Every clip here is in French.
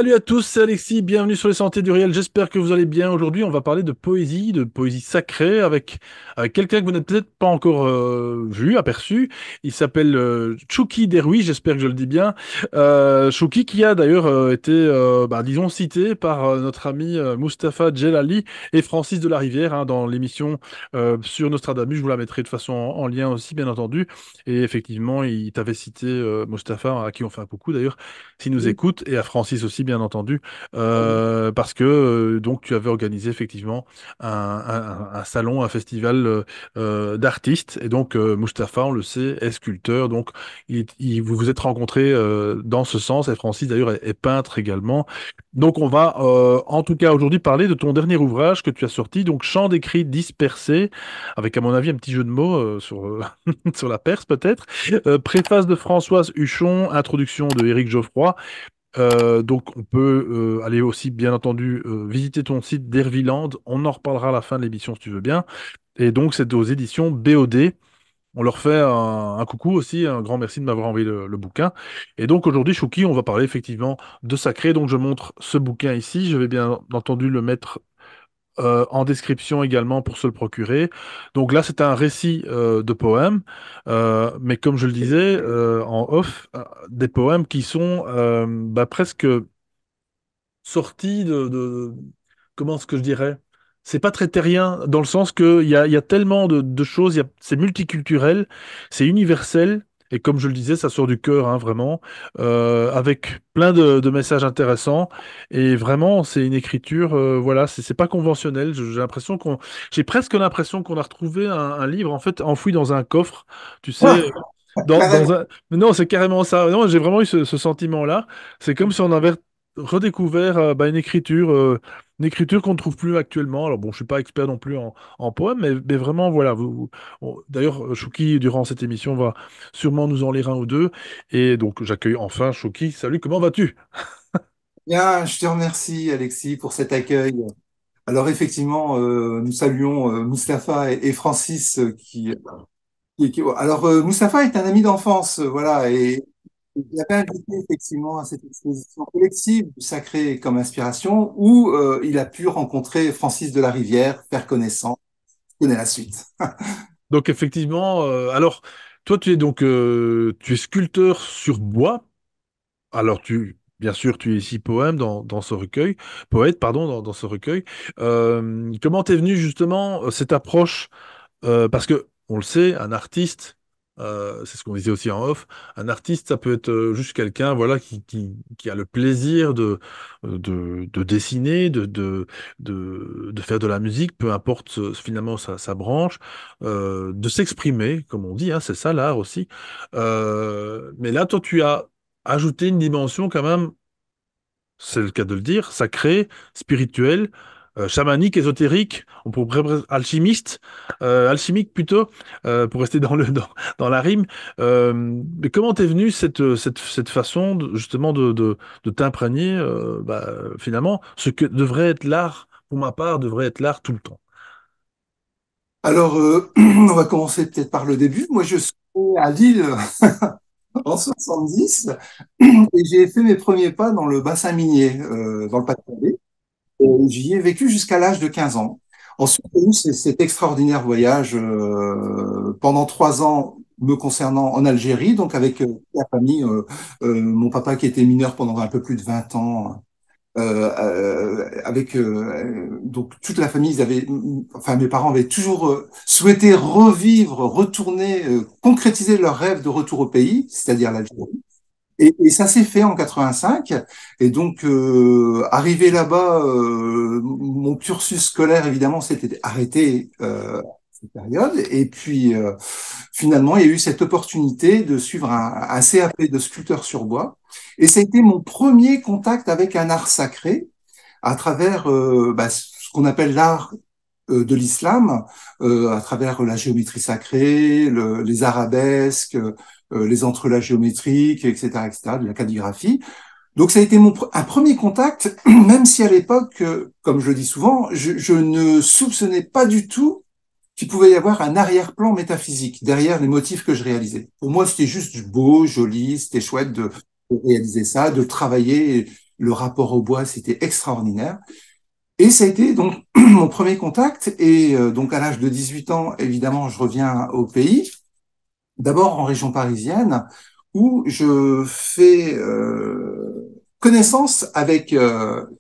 Salut à tous, c'est Alexis, bienvenue sur les Sentiers du Réel, j'espère que vous allez bien. Aujourd'hui, on va parler de poésie sacrée, avec quelqu'un que vous n'avez peut-être pas encore vu, aperçu. Il s'appelle Chouki Deroui, j'espère que je le dis bien. Chouki qui a d'ailleurs été, disons, cité par notre ami Mustapha Djellali et Francis de la Rivière dans l'émission sur Nostradamus. Je vous la mettrai de façon en lien aussi, bien entendu. Et effectivement, il t'avait cité Mustapha, à qui on fait un coucou d'ailleurs s'il nous Oui, écoute, et à Francis aussi, bien entendu, salut. parce que donc tu avais organisé effectivement un salon, un festival d'artistes, et donc Mustapha, on le sait, est sculpteur, donc vous vous êtes rencontrés dans ce sens, et Francis d'ailleurs est peintre également. Donc on va en tout cas aujourd'hui parler de ton dernier ouvrage que tu as sorti, donc Chants d'écrits dispersés, avec à mon avis un petit jeu de mots sur la Perse peut-être. Préface de Françoise Huchon, introduction de Éric Geoffroy. Donc on peut aller aussi bien entendu visiter ton site d'Herviland. On en reparlera à la fin de l'émission si tu veux bien. Et donc c'est aux éditions BOD. On leur fait un coucou aussi, un grand merci de m'avoir envoyé le bouquin. Et donc aujourd'hui, Chouki, on va parler effectivement de sacré. Donc je montre ce bouquin ici. Je vais bien entendu le mettre en description également pour se le procurer. Donc là, c'est un récit de poèmes, mais comme je le disais en off, des poèmes qui sont presque sortis comment est-ce que je dirais? C'est pas très terrien dans le sens que il y a tellement de choses, c'est multiculturel, c'est universel. Et comme je le disais, ça sort du cœur, vraiment, avec plein de messages intéressants. Et vraiment, c'est une écriture, voilà, c'est pas conventionnel. J'ai presque l'impression qu'on a retrouvé un livre en fait enfoui dans un coffre, tu sais, dans Carrément. un. Mais non, c'est carrément ça. Non, j'ai vraiment eu ce sentiment-là. C'est comme si on avait redécouvert une écriture qu'on ne trouve plus actuellement. Alors bon, je suis pas expert non plus en poème, mais vraiment, voilà. D'ailleurs, Chouki, durant cette émission, va sûrement nous en lire un ou deux. Et donc, j'accueille enfin Chouki. Salut, comment vas-tu? Bien, je te remercie, Alexis, pour cet accueil. Alors, effectivement, nous saluons Mustapha et Francis Alors, Mustapha est un ami d'enfance, voilà, et il avait invité effectivement à cette exposition collective du sacré comme inspiration où il a pu rencontrer Francis de la Rivière, faire connaissance. Je connais la suite. Donc, effectivement, alors, toi, tu es sculpteur sur bois. Alors, bien sûr, tu es ici poème dans ce recueil, poète, pardon, dans ce recueil. Comment t'es venu justement cette approche? Parce que, on le sait, un artiste, c'est ce qu'on disait aussi en off, un artiste, ça peut être juste quelqu'un, voilà, qui a le plaisir de dessiner, de faire de la musique, peu importe finalement sa branche, de s'exprimer, comme on dit, c'est ça l'art aussi. Mais là, toi, tu as ajouté une dimension quand même, c'est le cas de le dire, sacrée, spirituelle, chamanique, ésotérique, on pourrait alchimiste, alchimique plutôt, pour rester dans la rime. Mais comment t'es venue cette façon justement de t'imprégner, finalement, ce que devrait être l'art, pour ma part, devrait être l'art tout le temps. Alors, on va commencer peut-être par le début. Moi, je suis né à Lille en 70 et j'ai fait mes premiers pas dans le bassin minier, dans le Pas-de-Calais. Et j'y ai vécu jusqu'à l'âge de 15 ans. Ensuite, il y a eu cet extraordinaire voyage pendant 3 ans me concernant en Algérie, donc avec la famille, mon papa qui était mineur pendant un peu plus de 20 ans, avec donc toute la famille, enfin mes parents avaient toujours souhaité revivre, retourner, concrétiser leur rêve de retour au pays, c'est-à-dire l'Algérie. Et ça s'est fait en 85. Et donc, arrivé là-bas, mon cursus scolaire, évidemment, s'était arrêté à cette période. Et puis, finalement, il y a eu cette opportunité de suivre un CAP de sculpteur sur bois. Et ça a été mon premier contact avec un art sacré à travers ce qu'on appelle l'art de l'islam, à travers la géométrie sacrée, les arabesques, les entrelacs géométriques, etc., etc., de la calligraphie. Donc ça a été un premier contact, même si à l'époque, comme je le dis souvent, je ne soupçonnais pas du tout qu'il pouvait y avoir un arrière-plan métaphysique derrière les motifs que je réalisais. Pour moi, c'était juste beau, joli, c'était chouette de réaliser ça, de travailler le rapport au bois, c'était extraordinaire. Et ça a été donc mon premier contact. Et donc à l'âge de 18 ans, évidemment, je reviens au pays, d'abord en région parisienne, où je fais connaissance avec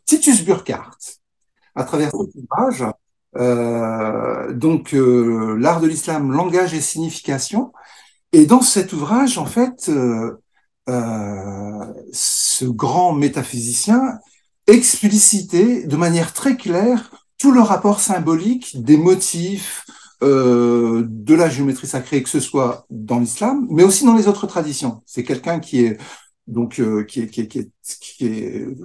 Titus Burckhardt à travers cet ouvrage. L'art de l'islam, langage et signification. Et dans cet ouvrage, en fait, ce grand métaphysicien explicitait de manière très claire tout le rapport symbolique des motifs de la géométrie sacrée, que ce soit dans l'islam, mais aussi dans les autres traditions. C'est quelqu'un qui est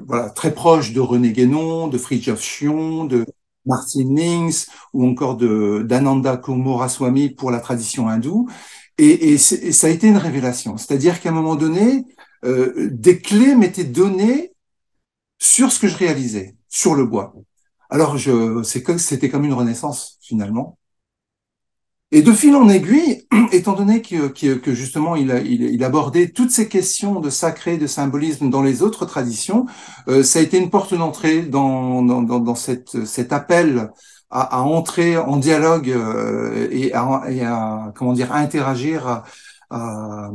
voilà, très proche de René Guénon, de Fridtjof Schion, de Martin Lings ou encore de d'Ananda Coomaraswamy pour la tradition hindoue. Et ça a été une révélation. C'est-à-dire qu'à un moment donné, des clés m'étaient données sur ce que je réalisais, sur le bois. Alors, c'était comme une renaissance, finalement. Et de fil en aiguille, étant donné que justement il abordait toutes ces questions de sacré, de symbolisme dans les autres traditions, ça a été une porte d'entrée dans cet appel à entrer en dialogue comment dire, à interagir, à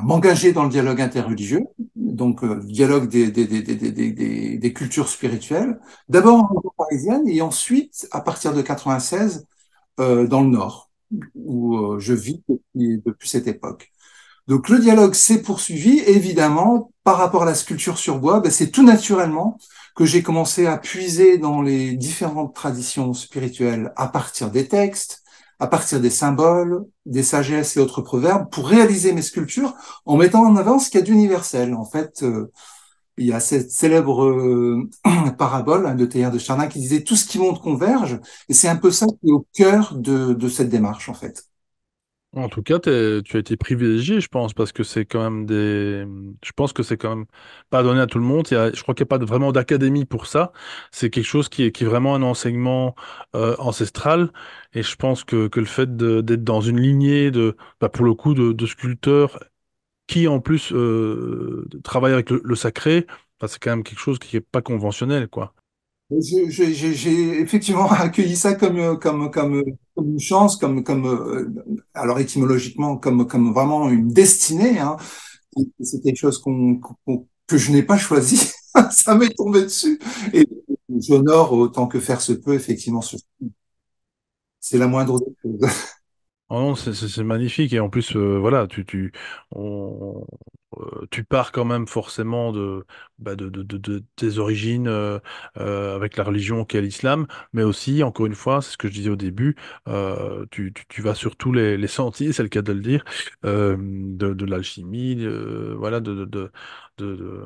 m'engager dans le dialogue interreligieux, donc dialogue des cultures spirituelles, d'abord en région parisienne et ensuite, à partir de 96, dans le Nord, où je vis depuis cette époque. Donc le dialogue s'est poursuivi, évidemment, par rapport à la sculpture sur bois, ben, c'est tout naturellement que j'ai commencé à puiser dans les différentes traditions spirituelles à partir des textes, à partir des symboles, des sagesses et autres proverbes, pour réaliser mes sculptures en mettant en avant ce qu'il y a d'universel. En fait, il y a cette célèbre parabole de Teilhard de Chardin qui disait tout ce qui monte converge, et c'est un peu ça qui est au cœur de cette démarche en fait. En tout cas, tu as été privilégié, je pense, parce que c'est quand même des. Je pense que c'est quand même pas donné à tout le monde. Je crois qu'il n'y a pas vraiment d'académie pour ça. C'est quelque chose qui est vraiment un enseignement ancestral. Et je pense que le fait d'être dans une lignée pour le coup, de sculpteurs qui en plus travaillent avec le sacré, c'est quand même quelque chose qui est pas conventionnel, quoi. J'ai effectivement accueilli ça comme une chance, alors étymologiquement, comme vraiment une destinée, hein. C'est quelque chose que je n'ai pas choisi. Ça m'est tombé dessus. Et j'honore autant que faire se peut, effectivement, c'est la moindre des choses. Oh non, c'est magnifique. Et en plus, voilà, on, tu pars quand même forcément de tes origines avec la religion qu'est l'islam, mais aussi, encore une fois, c'est ce que je disais au début, tu vas sur tous les sentiers, c'est le cas de le dire, de l'alchimie, voilà,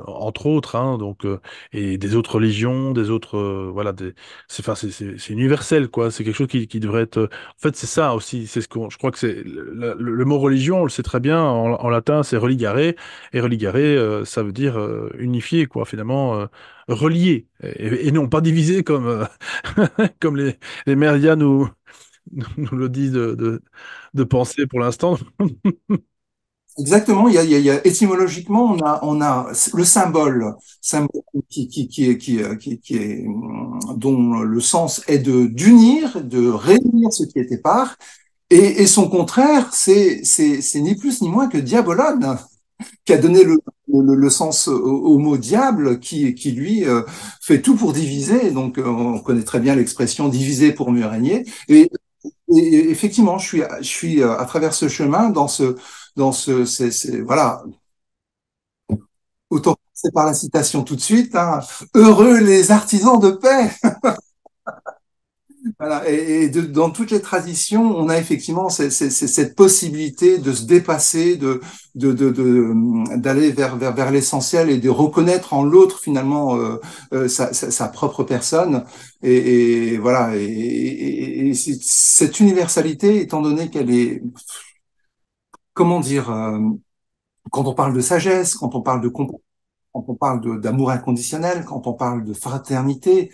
entre autres, hein, donc, et des autres religions, des autres, voilà, enfin, c'est universel, quoi. C'est quelque chose qui devrait être. En fait, c'est ça aussi. Je crois que c'est le mot religion, on le sait très bien. En latin, c'est religare. Et religare, ça veut dire unifier, quoi, finalement, relier. Et non pas diviser comme, comme les médias nous le disent de penser pour l'instant. Exactement. Étymologiquement, on a le symbole dont le sens est d'unir, de réunir ce qui est épars. Et son contraire, c'est ni plus ni moins que diabolone, qui a donné le sens au mot diable, qui lui fait tout pour diviser. Donc, on connaît très bien l'expression diviser pour mieux régner. Et effectivement, je suis à travers ce chemin, voilà, autant commencer par la citation tout de suite, hein. Heureux les artisans de paix. Voilà. Dans toutes les traditions, on a effectivement cette possibilité de se dépasser, d'aller vers l'essentiel et de reconnaître en l'autre finalement sa propre personne. Et voilà. Et cette universalité, étant donné qu'elle est, comment dire, quand on parle de sagesse, quand on parle de compassion, quand on parle d'amour inconditionnel, quand on parle de fraternité,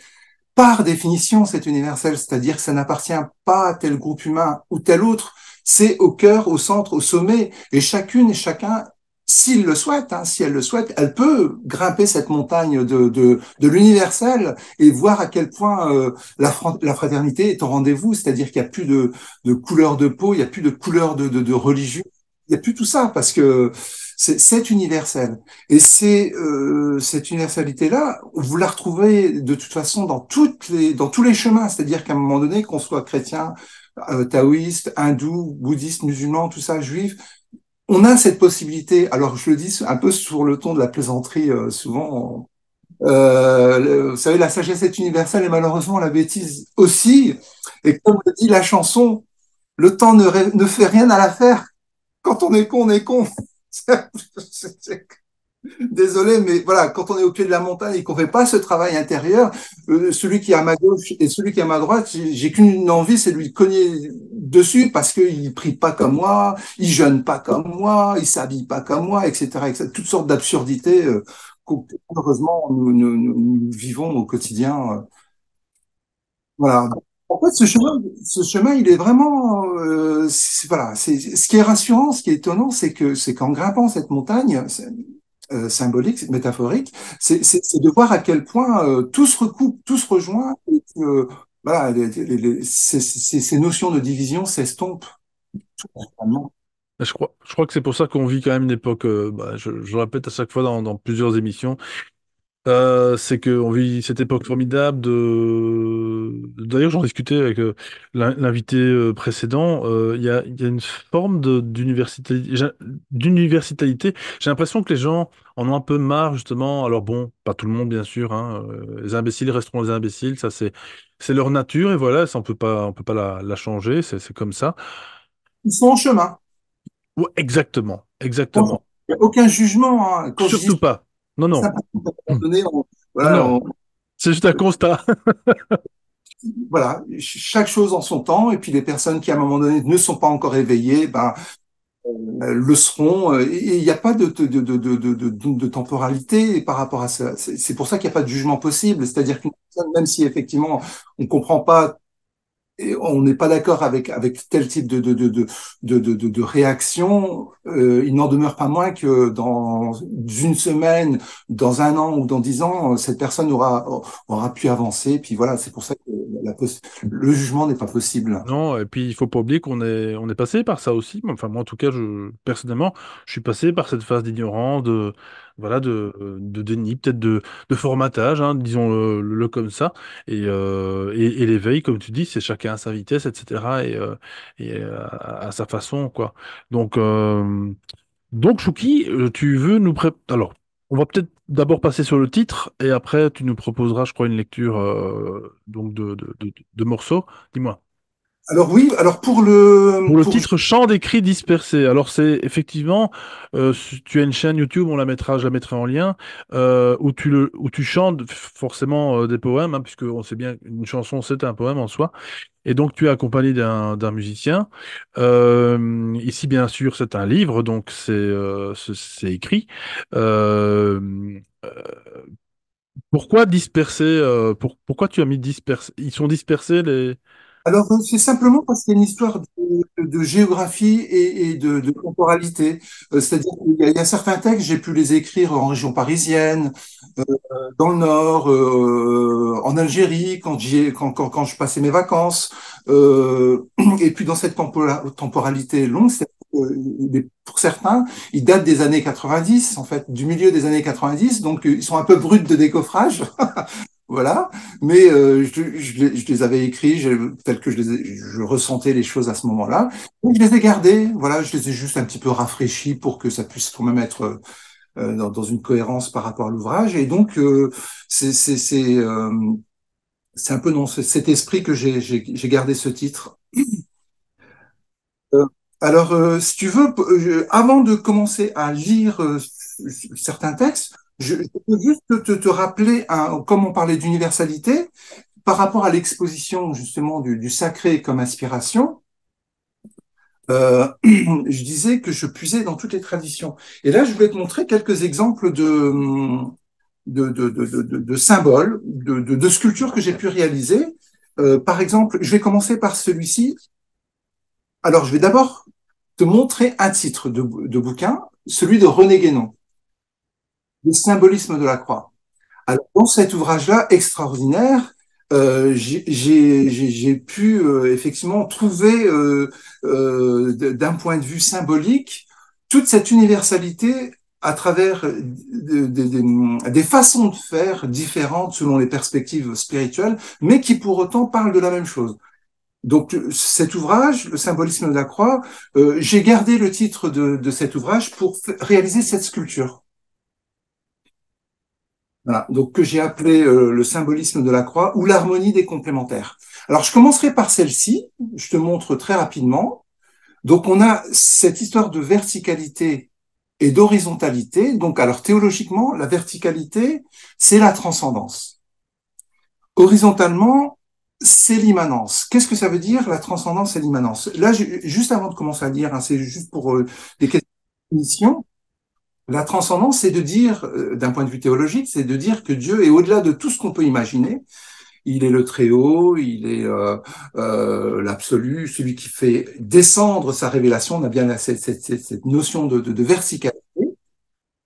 par définition, c'est universel, c'est-à-dire que ça n'appartient pas à tel groupe humain ou tel autre, c'est au cœur, au centre, au sommet, et chacune et chacun s'il le souhaite, hein, si elle le souhaite, elle peut grimper cette montagne de l'universel et voir à quel point la fraternité est au rendez-vous, c'est-à-dire qu'il n'y a plus de couleur de peau, il n'y a plus de couleur de religion, il n'y a plus tout ça parce que c'est universel. Et cette universalité-là, vous la retrouvez de toute façon dans tous les chemins, c'est-à-dire qu'à un moment donné, qu'on soit chrétien, taoïste, hindou, bouddhiste, musulman, tout ça, juif, on a cette possibilité. Alors, je le dis un peu sur le ton de la plaisanterie, souvent. Vous savez, la sagesse est universelle et malheureusement la bêtise aussi. Et comme le dit la chanson, le temps ne fait rien à l'affaire. Quand on est con, on est con. Désolé, mais voilà, quand on est au pied de la montagne et qu'on fait pas ce travail intérieur, celui qui est à ma gauche et celui qui est à ma droite, j'ai qu'une envie, c'est de lui cogner dessus parce qu'il prie pas comme moi, il jeûne pas comme moi, il s'habille pas comme moi, etc., etc. Toutes sortes d'absurdités que malheureusement nous vivons au quotidien. Voilà. En fait, ce chemin, il est vraiment, voilà, ce qui est rassurant, ce qui est étonnant, c'est qu'en grimpant cette montagne, symbolique, métaphorique, c'est de voir à quel point tout se recoupe, tout se rejoint, et que voilà, ces notions de division s'estompent. Totalement. Je crois que c'est pour ça qu'on vit quand même une époque, je le répète à chaque fois dans plusieurs émissions, c'est qu'on vit cette époque formidable D'ailleurs, j'en discutais avec l'invité précédent. Il y a une forme d'universalité. J'ai l'impression que les gens en ont un peu marre, justement. Alors bon, pas tout le monde, bien sûr. Hein, les imbéciles resteront les imbéciles. Ça, c'est leur nature et voilà, ça, on peut pas la changer. C'est comme ça. Ils sont en chemin. Ouais, exactement, Il exactement. n'y a aucun jugement, hein. Quand je dis Surtout pas. Non, ça, non. à un moment Hum. donné, Non, voilà, non. C'est juste un constat. voilà, chaque chose en son temps, et puis les personnes qui à un moment donné ne sont pas encore éveillées, ben, le seront. Et il n'y a pas de temporalité par rapport à ça. C'est pour ça qu'il n'y a pas de jugement possible. C'est-à-dire qu'une personne, même si effectivement on ne comprend pas et on n'est pas d'accord avec tel type de réaction, il n'en demeure pas moins que dans une semaine, dans un an ou dans 10 ans, cette personne aura pu avancer. Puis voilà, c'est pour ça que le jugement n'est pas possible. Non, et puis il faut pas oublier on est passé par ça aussi. Enfin, moi, en tout cas, personnellement, je suis passé par cette phase d'ignorance, voilà, de déni, peut-être de formatage, hein, disons-le comme ça. Et l'éveil, comme tu dis, c'est chacun à sa vitesse, etc. À sa façon, quoi. Donc, euh, donc, Chouki, tu veux nous préparer. Alors, on va peut-être d'abord passer sur le titre et après, tu nous proposeras, je crois, une lecture donc de morceaux. Dis-moi. Alors oui, alors Pour le pour titre Chant des cris dispersés. Alors c'est effectivement, si tu as une chaîne YouTube, je la mettrai en lien, où tu chantes forcément des poèmes, hein, puisque on sait bien qu'une chanson c'est un poème en soi. Et donc tu es accompagné d'un musicien. Ici bien sûr c'est un livre, donc c'est écrit. Euh, euh, Pourquoi disperser pourquoi tu as mis disperser? Ils sont dispersés les. Alors, c'est simplement parce qu'il y a une histoire de géographie et de temporalité. C'est-à-dire qu'il y a certains textes, j'ai pu les écrire en région parisienne, dans le Nord, en Algérie, quand je passais mes vacances. Et puis dans cette temporalité longue, pour certains, ils datent des années 90, en fait, du milieu des années 90, donc ils sont un peu bruts de décoffrage. Voilà, mais je les avais écrits tels que je ressentais les choses à ce moment-là. Donc, je les ai gardés, voilà, je les ai juste un petit peu rafraîchis pour que ça puisse quand même être dans une cohérence par rapport à l'ouvrage. Et donc, c'est c'est c'est euh, c'est un peu dans cet esprit que j'ai gardé ce titre. Euh, alors, si tu veux, avant de commencer à lire certains textes, je peux juste te rappeler, comme on parlait d'universalité, par rapport à l'exposition justement du sacré comme inspiration, je disais que je puisais dans toutes les traditions. Et là, je voulais te montrer quelques exemples de symboles, de sculptures que j'ai pu réaliser. Par exemple, je vais commencer par celui-ci. Alors, je vais d'abord te montrer un titre de bouquin. celui de René Guénon, le symbolisme de la croix. Alors, dans cet ouvrage-là, extraordinaire, j'ai pu effectivement trouver, d'un point de vue symbolique, toute cette universalité à travers des façons de faire différentes selon les perspectives spirituelles, mais qui pour autant parlent de la même chose. Donc cet ouvrage, le symbolisme de la croix, j'ai gardé le titre de cet ouvrage pour réaliser cette sculpture. Voilà, donc que j'ai appelé le symbolisme de la croix ou l'harmonie des complémentaires. Alors je commencerai par celle-ci, je te montre très rapidement. Donc on a cette histoire de verticalité et d'horizontalité. Donc alors théologiquement, la verticalité, c'est la transcendance. Horizontalement, c'est l'immanence. Qu'est-ce que ça veut dire la transcendance et l'immanence? Là, juste avant de commencer à lire, hein, c'est juste pour des questions de définition. La transcendance, c'est de dire, d'un point de vue théologique, c'est de dire que Dieu est au-delà de tout ce qu'on peut imaginer. Il est le Très-Haut, il est l'absolu, celui qui fait descendre sa révélation. On a bien cette notion de verticalité.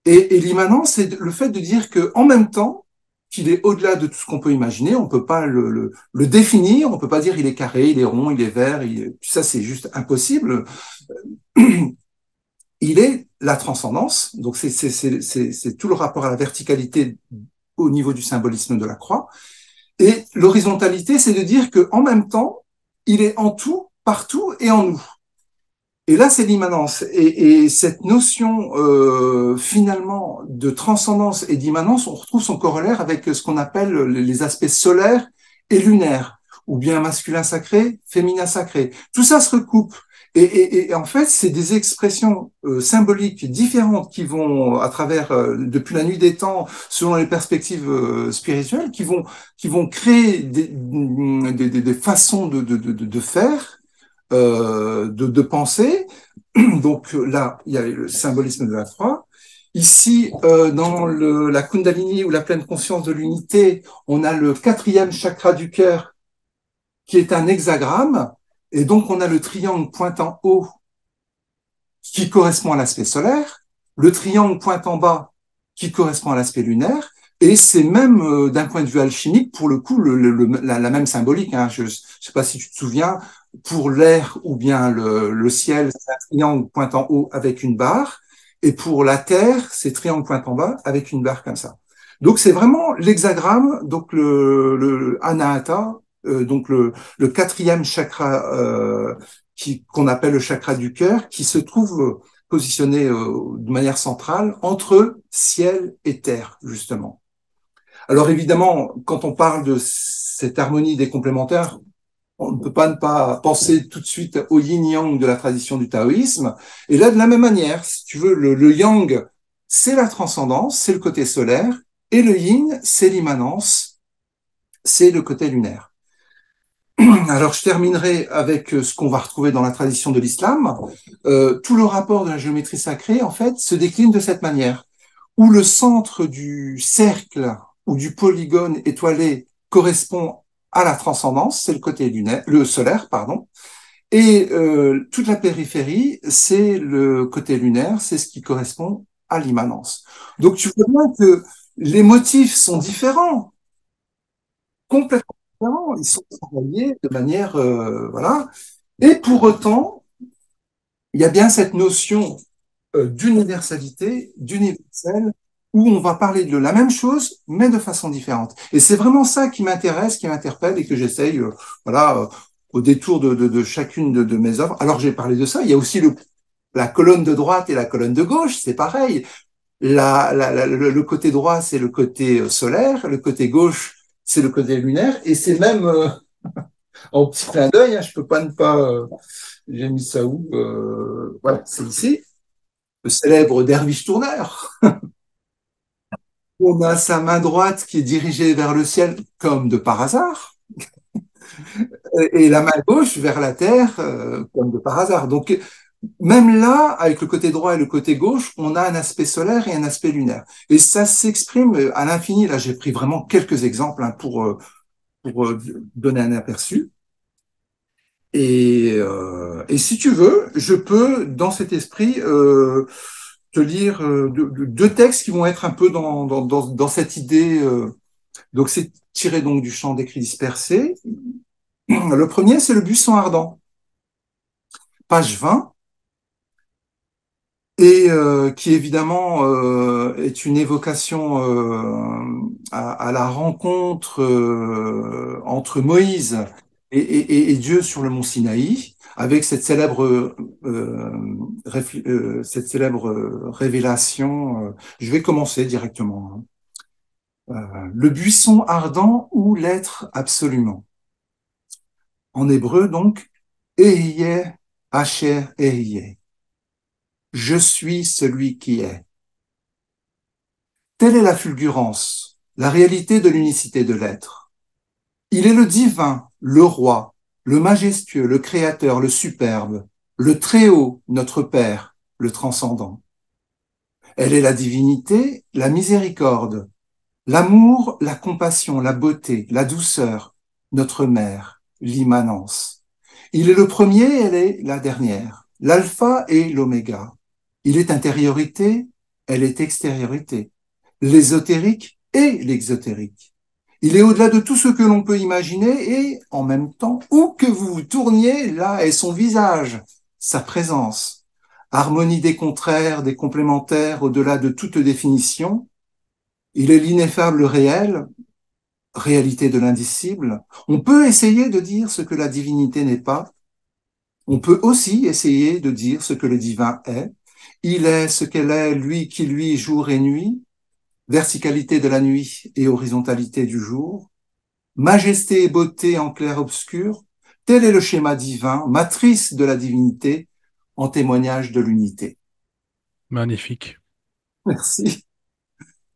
Et l'immanence, c'est le fait de dire que, en même temps, qu'il est au-delà de tout ce qu'on peut imaginer. On peut pas le définir. On peut pas dire il est carré, il est rond, il est vert. Ça, c'est juste impossible. Il est la transcendance. Donc, c'est tout le rapport à la verticalité au niveau du symbolisme de la croix. Et l'horizontalité, c'est de dire que en même temps, il est en tout, partout et en nous. Et là, c'est l'immanence. Et cette notion finalement de transcendance et d'immanence, on retrouve son corollaire avec ce qu'on appelle les aspects solaires et lunaires, ou bien masculin sacré, féminin sacré. Tout ça se recoupe. Et en fait, c'est des expressions symboliques différentes qui vont, à travers, depuis la nuit des temps, selon les perspectives spirituelles, qui vont créer des façons de faire, de penser. Donc là, il y a le symbolisme de la croix. Ici, dans la Kundalini ou la pleine conscience de l'unité, on a le quatrième chakra du cœur qui est un hexagramme. Et donc, on a le triangle pointant haut qui correspond à l'aspect solaire, le triangle pointant bas qui correspond à l'aspect lunaire, et c'est même, d'un point de vue alchimique, pour le coup, la même symbolique. Hein. Je ne sais pas si tu te souviens, pour l'air ou bien le ciel, c'est un triangle pointant haut avec une barre, et pour la terre, c'est triangle pointant bas avec une barre comme ça. Donc c'est vraiment l'hexagramme, donc le Anahata, donc le quatrième chakra qu'on appelle le chakra du cœur, qui se trouve positionné de manière centrale entre ciel et terre, justement. Alors évidemment, quand on parle de cette harmonie des complémentaires, on ne peut pas ne pas penser tout de suite au yin-yang de la tradition du taoïsme. Et là, de la même manière, si tu veux, le yang, c'est la transcendance, c'est le côté solaire, et le yin, c'est l'immanence, c'est le côté lunaire. Alors, je terminerai avec ce qu'on va retrouver dans la tradition de l'islam. Tout le rapport de la géométrie sacrée, en fait, se décline de cette manière, où le centre du cercle ou du polygone étoilé correspond à la transcendance, c'est le côté lunaire, le solaire, pardon, et toute la périphérie, c'est le côté lunaire, c'est ce qui correspond à l'immanence. Donc, tu vois bien que les motifs sont différents, complètement différents, ils sont travaillés de manière, voilà. Et pour autant, il y a bien cette notion d'universalité, d'universel, où on va parler de la même chose, mais de façon différente. Et c'est vraiment ça qui m'intéresse, qui m'interpelle et que j'essaye, voilà, au détour de chacune de mes œuvres. Alors j'ai parlé de ça, il y a aussi la colonne de droite et la colonne de gauche, c'est pareil. Le côté droit, c'est le côté solaire, le côté gauche, c'est le côté lunaire, et c'est même, en petit clin d'œil, hein, je peux pas ne pas, j'ai mis ça où, voilà, c'est ici, le célèbre derviche tourneur. On a sa main droite qui est dirigée vers le ciel comme de par hasard, et la main gauche vers la terre comme de par hasard. Donc même là, avec le côté droit et le côté gauche, on a un aspect solaire et un aspect lunaire. Et ça s'exprime à l'infini. Là, j'ai pris vraiment quelques exemples hein, pour donner un aperçu. Et si tu veux, je peux, dans cet esprit, te lire deux textes qui vont être un peu dans cette idée. Donc, c'est tiré donc du chant d'écrit dispersé. Le premier, c'est le buisson ardent, page 20, et qui évidemment est une évocation à la rencontre entre Moïse et Dieu sur le mont Sinaï, avec cette célèbre révélation. Je vais commencer directement. Le buisson ardent ou l'être absolument. En hébreu, donc, Ehyeh Asher Ehyeh. Je suis celui qui est. Telle est la fulgurance, la réalité de l'unicité de l'être. Il est le divin, le roi, le majestueux, le créateur, le superbe, le très-haut, notre Père, le transcendant. Elle est la divinité, la miséricorde, l'amour, la compassion, la beauté, la douceur, notre mère, l'immanence. Il est le premier, elle est la dernière, l'alpha et l'oméga. Il est intériorité, elle est extériorité, l'ésotérique et l'exotérique. Il est au-delà de tout ce que l'on peut imaginer et, en même temps, où que vous vous tourniez, là est son visage, sa présence. Harmonie des contraires, des complémentaires, au-delà de toute définition. Il est l'ineffable réel, réalité de l'indicible. On peut essayer de dire ce que la divinité n'est pas. On peut aussi essayer de dire ce que le divin est. Il est ce qu'elle est, lui qui lui, jour et nuit, verticalité de la nuit et horizontalité du jour, majesté et beauté en clair-obscur. Tel est le schéma divin, matrice de la divinité, en témoignage de l'unité. Magnifique. Merci.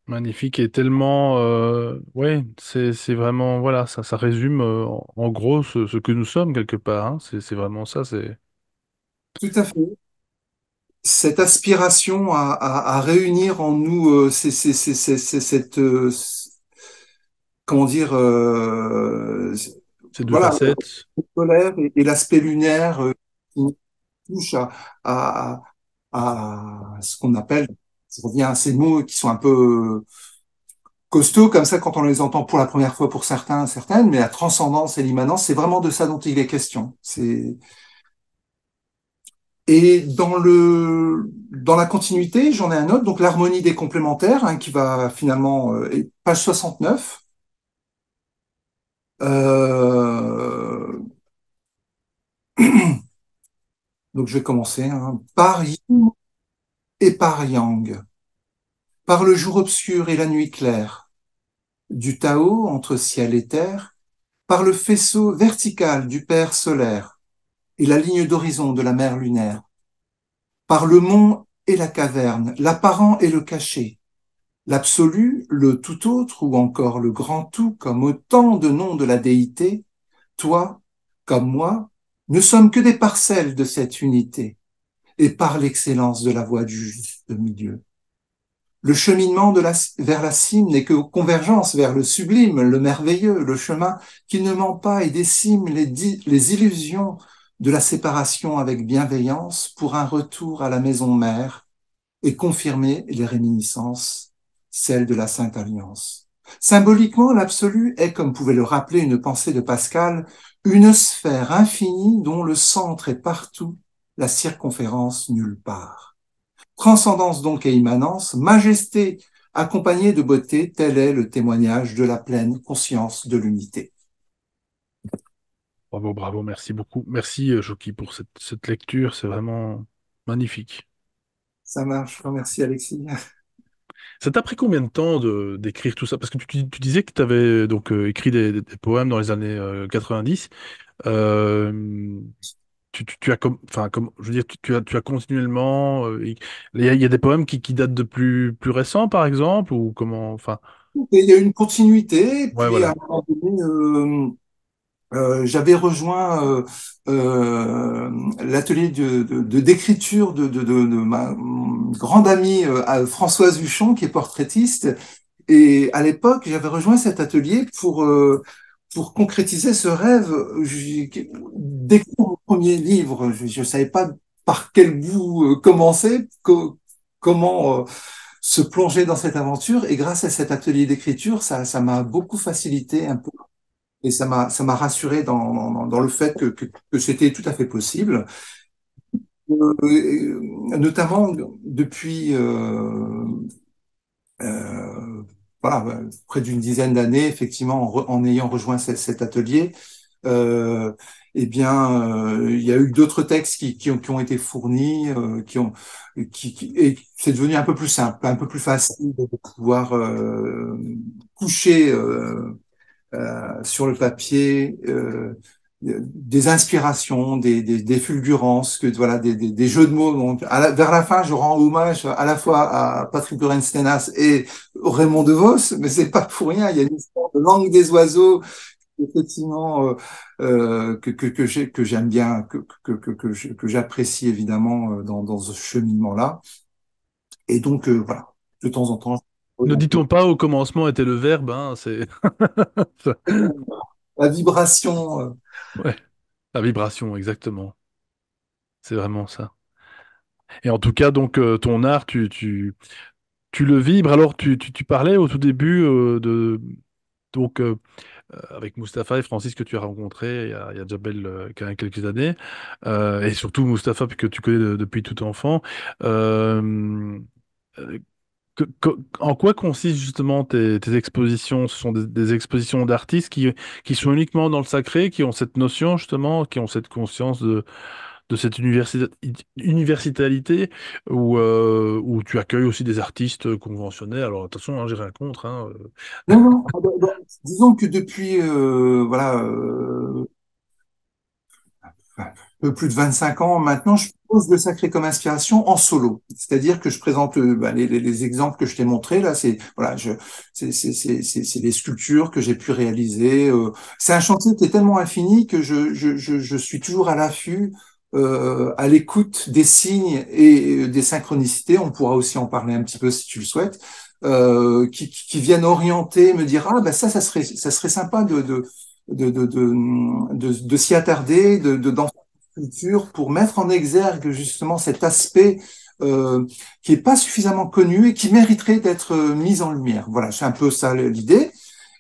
Magnifique et tellement, ouais, c'est vraiment, voilà, ça résume en gros ce que nous sommes quelque part, hein. C'est vraiment ça, c'est Tout à fait. Cette aspiration à réunir en nous cette comment dire ces deux voilà facettes. le solaire et l'aspect lunaire qui touche à, à ce qu'on appelle, je reviens à ces mots qui sont un peu costauds comme ça quand on les entend pour la première fois pour certains, certaines, mais la transcendance et l'immanence, c'est vraiment de ça dont il est question. C'est Et dans la continuité, j'en ai un autre, donc l'harmonie des complémentaires, hein, qui va finalement, page 69. Euh, donc je vais commencer, hein. Par yin et par yang, par le jour obscur et la nuit claire, du Tao entre ciel et terre, par le faisceau vertical du Père solaire et la ligne d'horizon de la mer lunaire, par le mont et la caverne, l'apparent et le caché, l'absolu, le tout autre ou encore le grand tout comme autant de noms de la déité, toi, comme moi, ne sommes que des parcelles de cette unité et par l'excellence de la voie du juste milieu. Le cheminement vers la cime n'est que convergence vers le sublime, le merveilleux, le chemin qui ne ment pas et décime les illusions de la séparation avec bienveillance pour un retour à la maison mère et confirmer les réminiscences, celles de la Sainte Alliance. Symboliquement, l'absolu est, comme pouvait le rappeler une pensée de Pascal, une sphère infinie dont le centre est partout, la circonférence nulle part. Transcendance donc et immanence, majesté accompagnée de beauté, tel est le témoignage de la pleine conscience de l'unité. Bravo, bravo, merci beaucoup. Merci, Joki, pour cette lecture, c'est vraiment magnifique. Ça marche, merci Alexis. Ça t'a pris combien de temps d'écrire tout ça? Parce que tu disais que tu avais donc écrit des poèmes dans les années 90. Euh, tu as enfin, je veux dire, tu as continuellement. Il y a des poèmes qui datent de plus récents, par exemple, ou comment? Enfin, Et il y a une continuité, et ouais, puis à un voilà. moment donné, j'avais rejoint l'atelier d'écriture de ma grande amie Françoise Huchon, qui est portraitiste. Et à l'époque, j'avais rejoint cet atelier pour concrétiser ce rêve d'écrire mon premier livre. Je ne savais pas par quel bout commencer, comment se plonger dans cette aventure. Et grâce à cet atelier d'écriture, ça m'a beaucoup facilité un peu et ça m'a rassuré dans le fait que c'était tout à fait possible. Notamment depuis euh, voilà, près d'une dizaine d'années, effectivement, en ayant rejoint cet atelier, euh, eh bien, il y a eu d'autres textes qui ont été fournis, et c'est devenu un peu plus simple, un peu plus facile de pouvoir coucher sur le papier des inspirations, des fulgurances, que voilà, des jeux de mots. Donc, vers la fin, je rends hommage à la fois à Patrick Lorentz-Tenas et Raymond DeVos, mais c'est pas pour rien. Il y a une histoire de langue des oiseaux, effectivement, que j'aime bien, que j'apprécie évidemment dans ce cheminement-là. Et donc, voilà, de temps en temps, Ne dit-on pas au commencement était le verbe, hein, c'est la vibration. ouais, la vibration, exactement. C'est vraiment ça. Et en tout cas, donc, ton art, tu le vibres. Alors, tu parlais au tout début donc, avec Mustapha et Francis que tu as rencontrés il y a déjà quand même quelques années, et surtout Mustapha que tu connais depuis tout enfant. Euh, euh, En quoi consistent justement tes expositions? Ce sont des expositions d'artistes qui sont uniquement dans le sacré, qui ont cette notion justement, qui ont cette conscience de cette universalité, où tu accueilles aussi des artistes conventionnels. Alors attention, hein, j'ai rien contre, hein. Non, non, disons que depuis voilà, un peu plus de 25 ans maintenant, je pose le sacré comme inspiration en solo. C'est-à-dire que je présente les exemples que je t'ai montrés là, c'est voilà, c'est des sculptures que j'ai pu réaliser. C'est un chantier qui est tellement infini que je suis toujours à l'affût, à l'écoute des signes et des synchronicités. On pourra aussi en parler un petit peu si tu le souhaites. Qui viennent orienter, me dire ah ben ça serait sympa de s'y attarder, dans cette culture pour mettre en exergue justement cet aspect qui est pas suffisamment connu et qui mériterait d'être mis en lumière. Voilà, c'est un peu ça l'idée.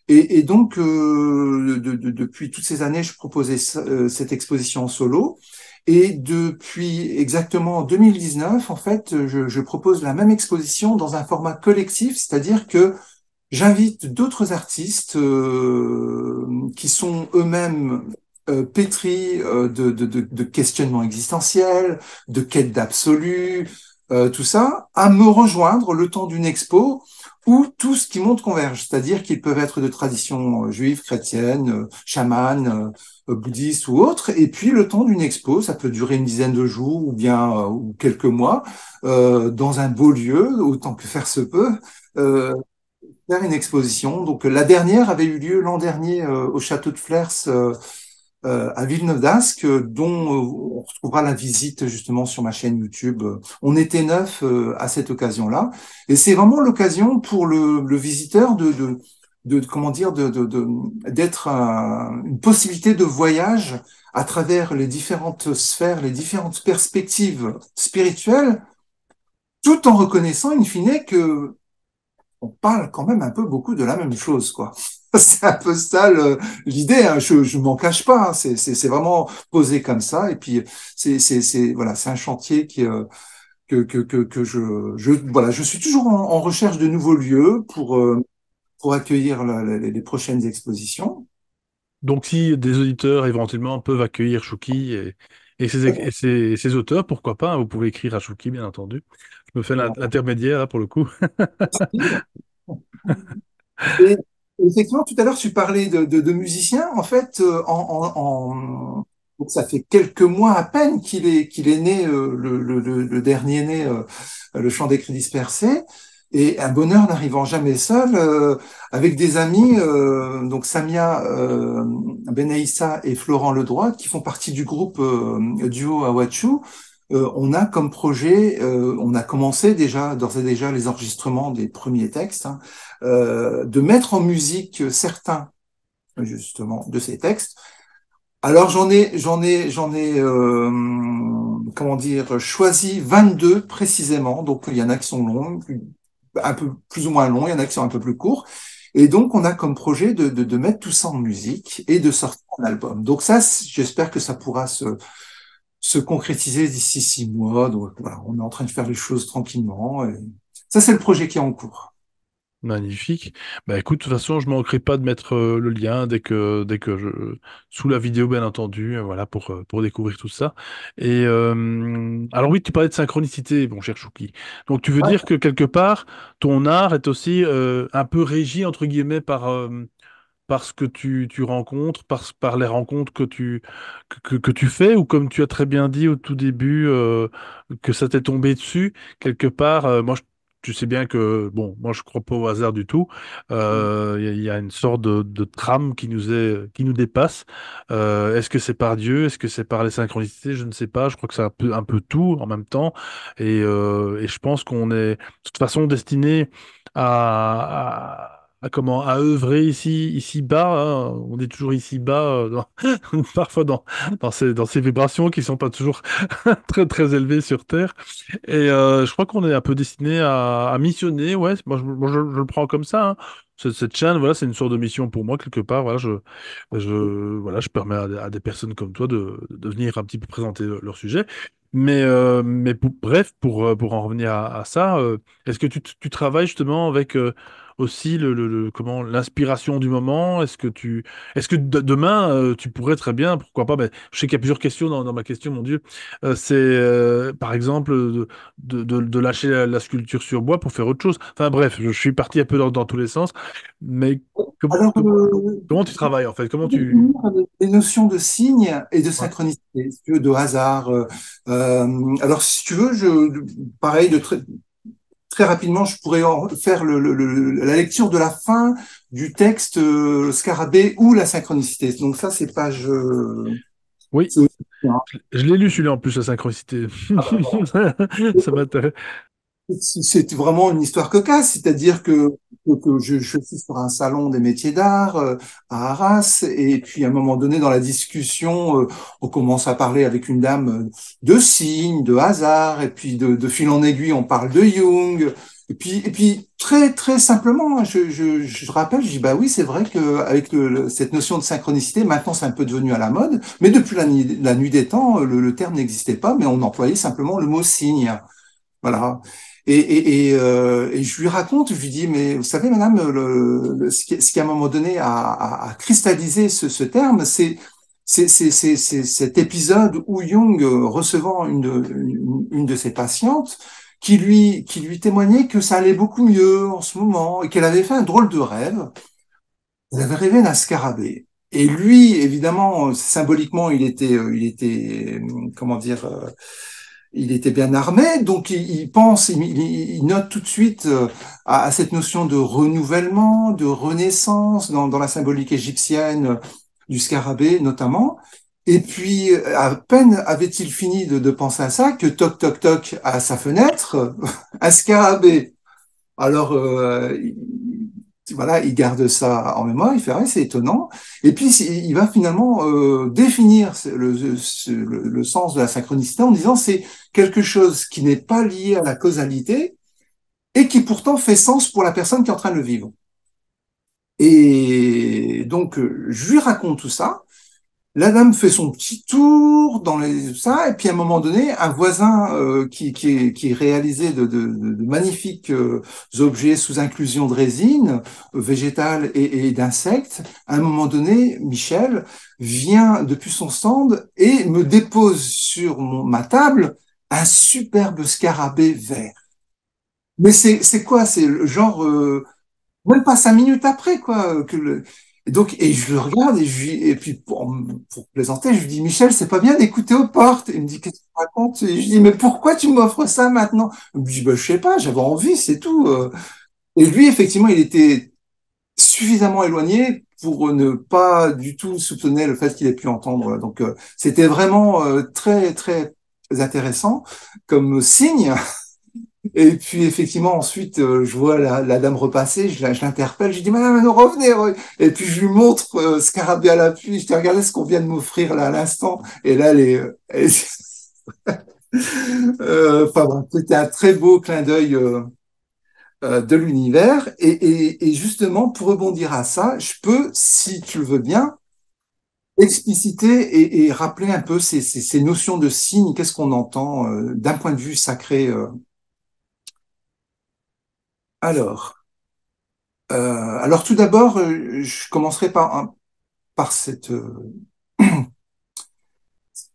Et donc, depuis toutes ces années, je proposais cette exposition en solo. Et depuis exactement 2019, en fait, je propose la même exposition dans un format collectif, c'est-à-dire que j'invite d'autres artistes qui sont eux-mêmes pétris de questionnements existentiels, de quête d'absolu, tout ça, à me rejoindre le temps d'une expo où tout ce qui monte converge, c'est-à-dire qu'ils peuvent être de tradition juive, chrétienne, chamane, bouddhiste ou autre, et puis le temps d'une expo, ça peut durer une dizaine de jours ou bien ou quelques mois, dans un beau lieu, autant que faire se peut, euh, faire une exposition. Donc la dernière avait eu lieu l'an dernier au château de Flers à Villeneuve d'Ascq, dont on retrouvera la visite justement sur ma chaîne YouTube. On était neuf à cette occasion-là, et c'est vraiment l'occasion pour le visiteur comment dire d'être une possibilité de voyage à travers les différentes sphères, les différentes perspectives spirituelles, tout en reconnaissant in fine que on parle quand même un peu beaucoup de la même chose, quoi. C'est un peu ça l'idée, hein. Je m'en cache pas, hein. C'est vraiment posé comme ça. Et puis voilà, c'est un chantier que voilà, je suis toujours en recherche de nouveaux lieux pour accueillir les prochaines expositions. Donc, si des auditeurs éventuellement peuvent accueillir Chouki et ses auteurs, pourquoi pas, hein, vous pouvez écrire à Chouki, bien entendu. Je me fais l'intermédiaire, là, pour le coup. Et effectivement, tout à l'heure, tu parlais de musiciens. En fait, donc ça fait quelques mois à peine qu'il est né, le dernier né, le chant des cris dispersés. Et un bonheur n'arrivant jamais seul, avec des amis, donc Samia Benaïssa et Florent Ledroit, qui font partie du groupe duo Awachu. On a comme projet, on a commencé déjà, d'ores et déjà, les enregistrements des premiers textes, hein, de mettre en musique certains justement de ces textes. Alors j'en ai comment dire, choisi 22 précisément. Donc, il y en a qui sont longs, un peu plus ou moins longs, il y en a qui sont un peu plus courts. Et donc, on a comme projet de mettre tout ça en musique et de sortir un album. Donc ça, j'espère que ça pourra se concrétiser d'ici 6 mois. Donc voilà, on est en train de faire les choses tranquillement. Et ça, c'est le projet qui est en cours. Magnifique. Bah écoute, de toute façon, je manquerai pas de mettre le lien dès que je sous la vidéo, bien entendu, voilà pour découvrir tout ça. Et alors oui, tu parlais de synchronicité, mon cher Chouki. Donc tu veux Ouais. dire que quelque part, ton art est aussi un peu régi entre guillemets par ce que tu rencontres, par les rencontres que tu fais, ou comme tu as très bien dit au tout début, que ça t'est tombé dessus, quelque part, tu sais bien que, bon, moi je crois pas au hasard du tout. Il y a une sorte de trame qui nous dépasse. Est-ce que c'est par Dieu? Est-ce que c'est par les synchronicités? Je ne sais pas. Je crois que c'est un peu tout en même temps. Et je pense qu'on est de toute façon destiné à œuvrer ici bas, hein. On est toujours ici bas, parfois dans ces vibrations qui sont pas toujours très très élevées sur Terre. Et je crois qu'on est un peu destiné à missionner. Ouais, moi, je le prends comme ça, hein. Cette chaîne, voilà, c'est une sorte de mission pour moi quelque part. Voilà, voilà, je permets à des personnes comme toi de venir un petit peu présenter leur sujet. Mais bref, pour en revenir à ça, est-ce que tu travailles justement avec aussi comment l'inspiration du moment? Est-ce que demain tu pourrais très bien, pourquoi pas, ben, je sais qu'il y a plusieurs questions dans ma question, mon Dieu. C'est par exemple de lâcher la sculpture sur bois pour faire autre chose. Enfin bref, je suis parti un peu dans tous les sens, mais Alors, comment tu travailles en fait? Comment tu... définir les notions de signe et de Ouais. synchronicité, si tu veux, de hasard. Alors, si tu veux, pareil, très rapidement, je pourrais faire la lecture de la fin du texte Scarabée ou la synchronicité. Donc ça, c'est page. Oui, C'est aussi bien. je l'ai lu celui-là en plus, la synchronicité. Ça m'intéresse. C'est vraiment une histoire cocasse, c'est-à-dire que je suis sur un salon des métiers d'art à Arras, et puis à un moment donné dans la discussion, on commence à parler avec une dame de signes, de hasard, et puis de fil en aiguille, on parle de Jung, et puis très très simplement, je rappelle, je dis bah oui, c'est vrai que avec cette notion de synchronicité, maintenant c'est un peu devenu à la mode, mais depuis la nuit des temps, le terme n'existait pas, mais on employait simplement le mot signe. Voilà. Et je lui raconte, je lui dis, mais vous savez, madame, ce qui à un moment donné a cristallisé ce terme, c'est cet épisode où Jung, recevant une de ses patientes, qui lui témoignait que ça allait beaucoup mieux en ce moment et qu'elle avait fait un drôle de rêve. Elle avait rêvé d'un scarabée. Et lui, évidemment, symboliquement, comment dire, il était bien armé, donc il pense, il note tout de suite à cette notion de renouvellement, de renaissance dans la symbolique égyptienne du scarabée notamment. Et puis, à peine avait-il fini de penser à ça que toc toc toc à sa fenêtre, un scarabée. Alors, voilà, il garde ça en mémoire, il fait, ouais, c'est étonnant. Et puis, il va finalement définir le sens de la synchronicité en disant c'est quelque chose qui n'est pas lié à la causalité et qui pourtant fait sens pour la personne qui est en train de le vivre. Et donc, je lui raconte tout ça. La dame fait son petit tour dans ça, et puis à un moment donné, un voisin qui réalisait de magnifiques objets sous inclusion de résine végétale et d'insectes, à un moment donné, Michel vient depuis son stand et me dépose sur ma table un superbe scarabée vert. Mais c'est quoi? C'est le genre même pas 5 minutes après, quoi. Et je le regarde et puis pour plaisanter, je lui dis, Michel, c'est pas bien d'écouter aux portes. Il me dit, qu'est-ce que tu racontes? Et je dis, mais pourquoi tu m'offres ça maintenant? Il me dit, bah, je sais pas, j'avais envie, c'est tout. Et lui, effectivement, il était suffisamment éloigné pour ne pas du tout soupçonner le fait qu'il ait pu entendre. Donc, c'était vraiment très, très intéressant comme signe. Et puis effectivement, ensuite, je vois la dame repasser, je l'interpelle, je dis Madame, revenez, et puis je lui montre Scarabée à l'appui, je dis regardez ce qu'on vient de m'offrir là à l'instant, et là elle est Enfin bon, c'était un très beau clin d'œil de l'univers. Et justement, pour rebondir à ça, je peux, si tu le veux bien, expliciter et rappeler un peu ces notions de signes, qu'est-ce qu'on entend d'un point de vue sacré. Alors, alors tout d'abord, je commencerai par cette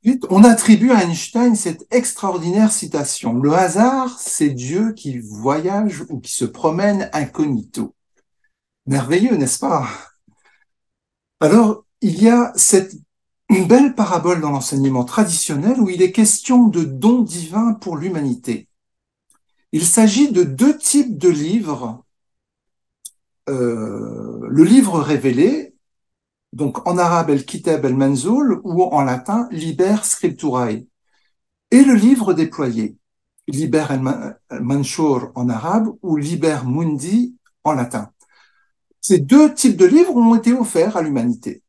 suite. On attribue à Einstein cette extraordinaire citation. Le hasard, c'est Dieu qui voyage ou qui se promène incognito. Merveilleux, n'est-ce pas? Alors, il y a cette belle parabole dans l'enseignement traditionnel où il est question de dons divins pour l'humanité. Il s'agit de deux types de livres. Le livre révélé, donc en arabe El-Kitab el-Manzoul ou en latin Liber Scripturae, et le livre déployé, Liber el-Manshur en arabe ou Liber Mundi en latin. Ces deux types de livres ont été offerts à l'humanité.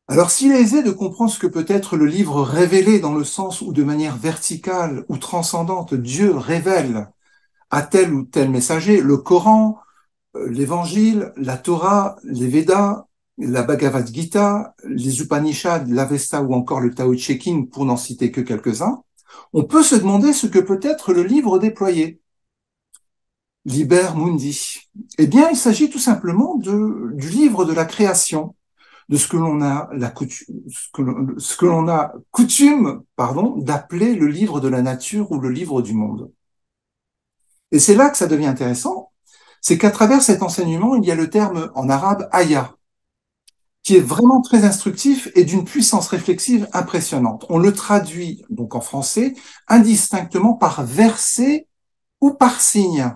Alors, s'il est aisé de comprendre ce que peut être le livre révélé dans le sens où, de manière verticale ou transcendante, Dieu révèle à tel ou tel messager, le Coran, l'Évangile, la Torah, les Védas, la Bhagavad Gita, les Upanishads, l'Avesta ou encore le Tao Te Ching, pour n'en citer que quelques-uns, on peut se demander ce que peut être le livre déployé, Liber Mundi. Eh bien, il s'agit tout simplement du livre de la création, de ce que l'on a la coutume, ce que l'on a coutume, pardon, d'appeler le livre de la nature ou le livre du monde. Et c'est là que ça devient intéressant, c'est qu'à travers cet enseignement, il y a le terme en arabe aya, qui est vraiment très instructif et d'une puissance réflexive impressionnante. On le traduit donc en français indistinctement par verset ou par signe,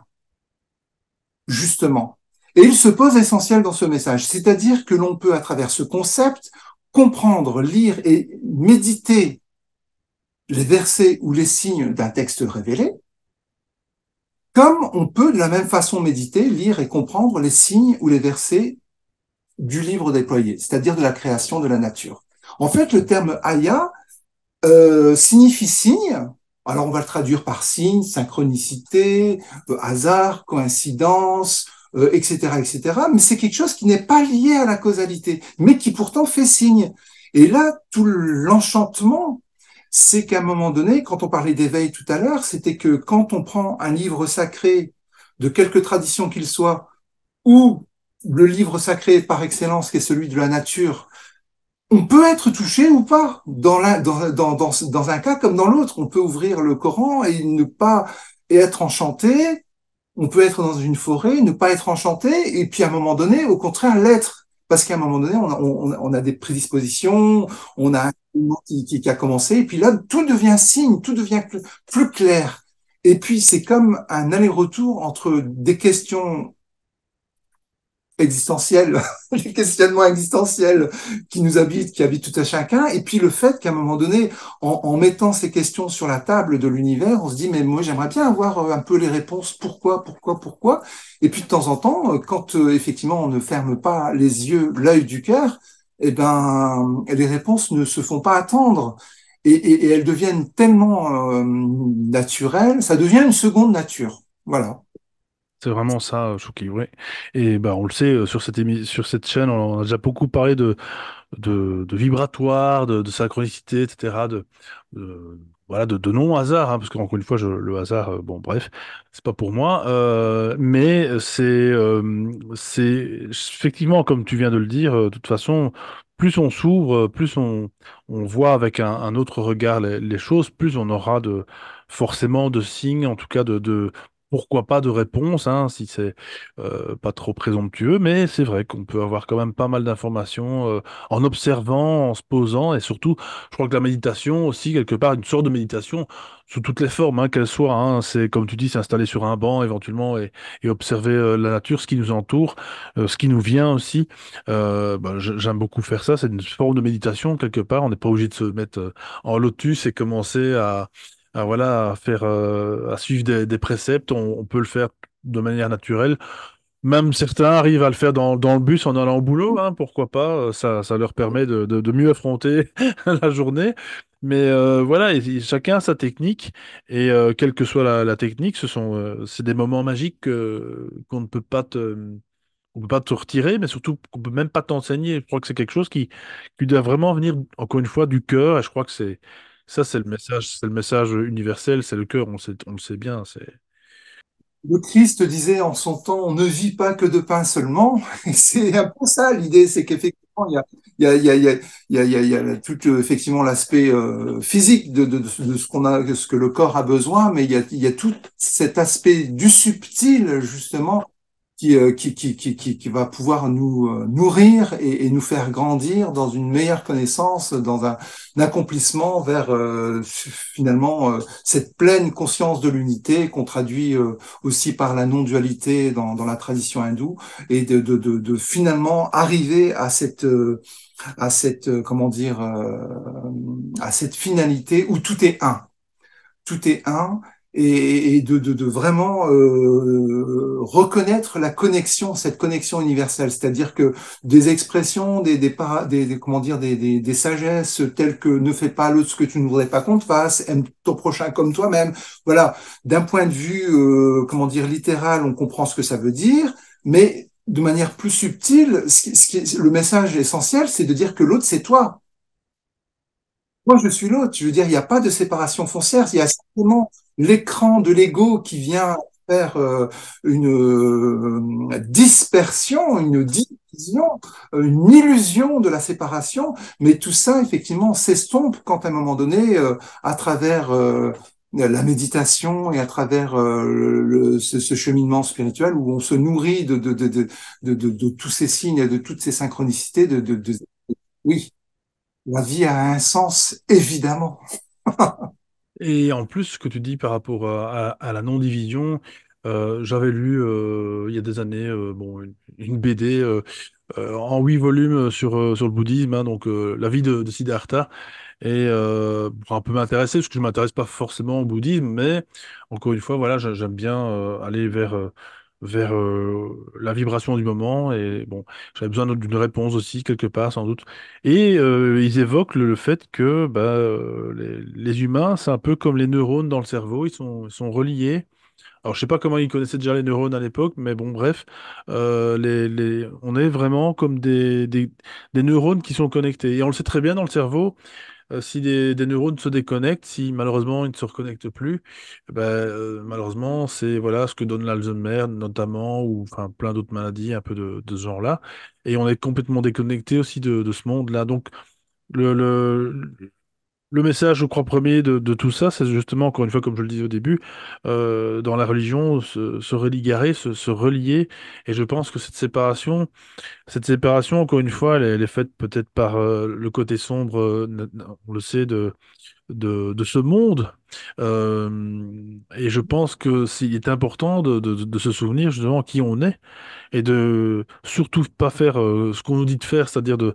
justement. Et il se pose essentiel dans ce message, c'est-à-dire que l'on peut, à travers ce concept, comprendre, lire et méditer les versets ou les signes d'un texte révélé, comme on peut de la même façon méditer, lire et comprendre les signes ou les versets du livre déployé, c'est-à-dire de la création de la nature. En fait, le terme aya signifie signe. Alors, on va le traduire par signe, synchronicité, hasard, coïncidence, etc., etc. Mais c'est quelque chose qui n'est pas lié à la causalité, mais qui pourtant fait signe. Et là, tout l'enchantement, c'est qu'à un moment donné, quand on parlait d'éveil tout à l'heure, c'était que quand on prend un livre sacré, de quelque tradition qu'il soit, ou le livre sacré par excellence, qui est celui de la nature, on peut être touché ou pas, dans un cas comme dans l'autre. On peut ouvrir le Coran et ne pas être enchanté, on peut être dans une forêt, ne pas être enchanté, et puis à un moment donné, au contraire, l'être. Parce qu'à un moment donné, on a des prédispositions, on a un mouvement qui a commencé, et puis là, tout devient signe, tout devient plus clair. Et puis, c'est comme un aller-retour entre des questions existentiels, les questionnements existentiels qui nous habitent, qui habitent tout à chacun, et puis le fait qu'à un moment donné, en mettant ces questions sur la table de l'univers, on se dit, mais moi j'aimerais bien avoir un peu les réponses, pourquoi, et puis de temps en temps, quand effectivement on ne ferme pas les yeux, l'œil du cœur, eh ben, les réponses ne se font pas attendre. Et elles deviennent tellement naturelles, ça devient une seconde nature. Voilà. C'est vraiment ça, Chouki, ouais. Et bah, on le sait, sur cette chaîne, on a déjà beaucoup parlé de vibratoire, de synchronicité, etc., voilà, de non-hasard, hein, parce qu'encore une fois, le hasard, bon, bref, c'est pas pour moi, mais c'est effectivement, comme tu viens de le dire, de toute façon, plus on s'ouvre, plus on voit avec un autre regard les choses, plus on aura forcément de signes, en tout cas pourquoi pas de réponses, hein, si c'est pas trop présomptueux, mais c'est vrai qu'on peut avoir quand même pas mal d'informations en observant, en se posant, et surtout, je crois que la méditation aussi, quelque part, une sorte de méditation, sous toutes les formes, hein, qu'elle soit, hein, c'est comme tu dis, s'installer sur un banc éventuellement et observer la nature, ce qui nous entoure, ce qui nous vient aussi. Bah, j'aime beaucoup faire ça, c'est une forme de méditation, quelque part, on n'est pas obligé de se mettre en lotus et commencer voilà, à suivre des préceptes, on peut le faire de manière naturelle. Même certains arrivent à le faire dans le bus en allant au boulot, hein, pourquoi pas, ça leur permet de mieux affronter la journée. Mais voilà, chacun a sa technique et quelle que soit la technique, c'est des moments magiques qu'on ne peut pas on peut pas te retirer, mais surtout qu'on peut même pas t'enseigner. Je crois que c'est quelque chose qui doit vraiment venir, encore une fois, du cœur. Et je crois que c'est le message universel, c'est le cœur. On le sait bien. C'est Le Christ disait en son temps, on ne vit pas que de pain seulement. Et c'est un peu ça l'idée, c'est qu'effectivement, il y a, il y a, il y a, il y a, il y a, il y a tout effectivement l'aspect physique de ce qu'on a, de ce que le corps a besoin, mais il y a tout cet aspect du subtil, justement, qui va pouvoir nous nourrir et nous faire grandir dans une meilleure connaissance, dans un accomplissement vers finalement cette pleine conscience de l'unité qu'on traduit aussi par la non-dualité dans la tradition hindoue et de finalement arriver à cette comment dire à cette finalité où tout est un et de vraiment reconnaître la connexion, cette connexion universelle, c'est-à-dire que des expressions, comment dire, des sagesses telles que ne fais pas l'autre ce que tu ne voudrais pas qu'on te fasse, aime ton prochain comme toi-même. Voilà, d'un point de vue, comment dire, littéral, on comprend ce que ça veut dire, mais de manière plus subtile, le message essentiel, c'est de dire que l'autre, c'est toi. Moi, je suis l'autre. Je veux dire, il n'y a pas de séparation foncière. Il y a simplement l'écran de l'ego qui vient faire une dispersion, une division, une illusion de la séparation. Mais tout ça, effectivement, s'estompe quand à un moment donné, à travers la méditation et à travers ce cheminement spirituel où on se nourrit de tous ces signes et de toutes ces synchronicités, oui. La vie a un sens, évidemment. Et en plus, ce que tu dis par rapport à la non-division, j'avais lu il y a des années bon, une BD en 8 volumes sur le bouddhisme, hein, donc la vie de Siddhartha. Et pour un peu m'intéresser, parce que je m'intéresse pas forcément au bouddhisme, mais encore une fois, voilà, j'aime bien aller vers la vibration du moment. Et bon, j'avais besoin d'une réponse aussi, quelque part, sans doute. Et ils évoquent le fait que bah, les humains, c'est un peu comme les neurones dans le cerveau, ils sont reliés. Alors, je sais pas comment ils connaissaient déjà les neurones à l'époque, mais bon, bref, on est vraiment comme des neurones qui sont connectés. Et on le sait très bien dans le cerveau, si des neurones se déconnectent, si malheureusement ils ne se reconnectent plus, ben, malheureusement, c'est voilà ce que donne l'Alzheimer notamment, ou enfin plein d'autres maladies un peu de ce genre-là. Et on est complètement déconnecté aussi de ce monde-là. Donc, le, le, le message, je crois, premier de tout ça, c'est justement, encore une fois, comme je le disais au début, dans la religion, se religarer, se relier. Et je pense que cette séparation, encore une fois, elle est faite peut-être par le côté sombre, on le sait, de ce monde. Et je pense que s'il est important de se souvenir justement qui on est et de surtout pas faire ce qu'on nous dit de faire, c'est-à-dire de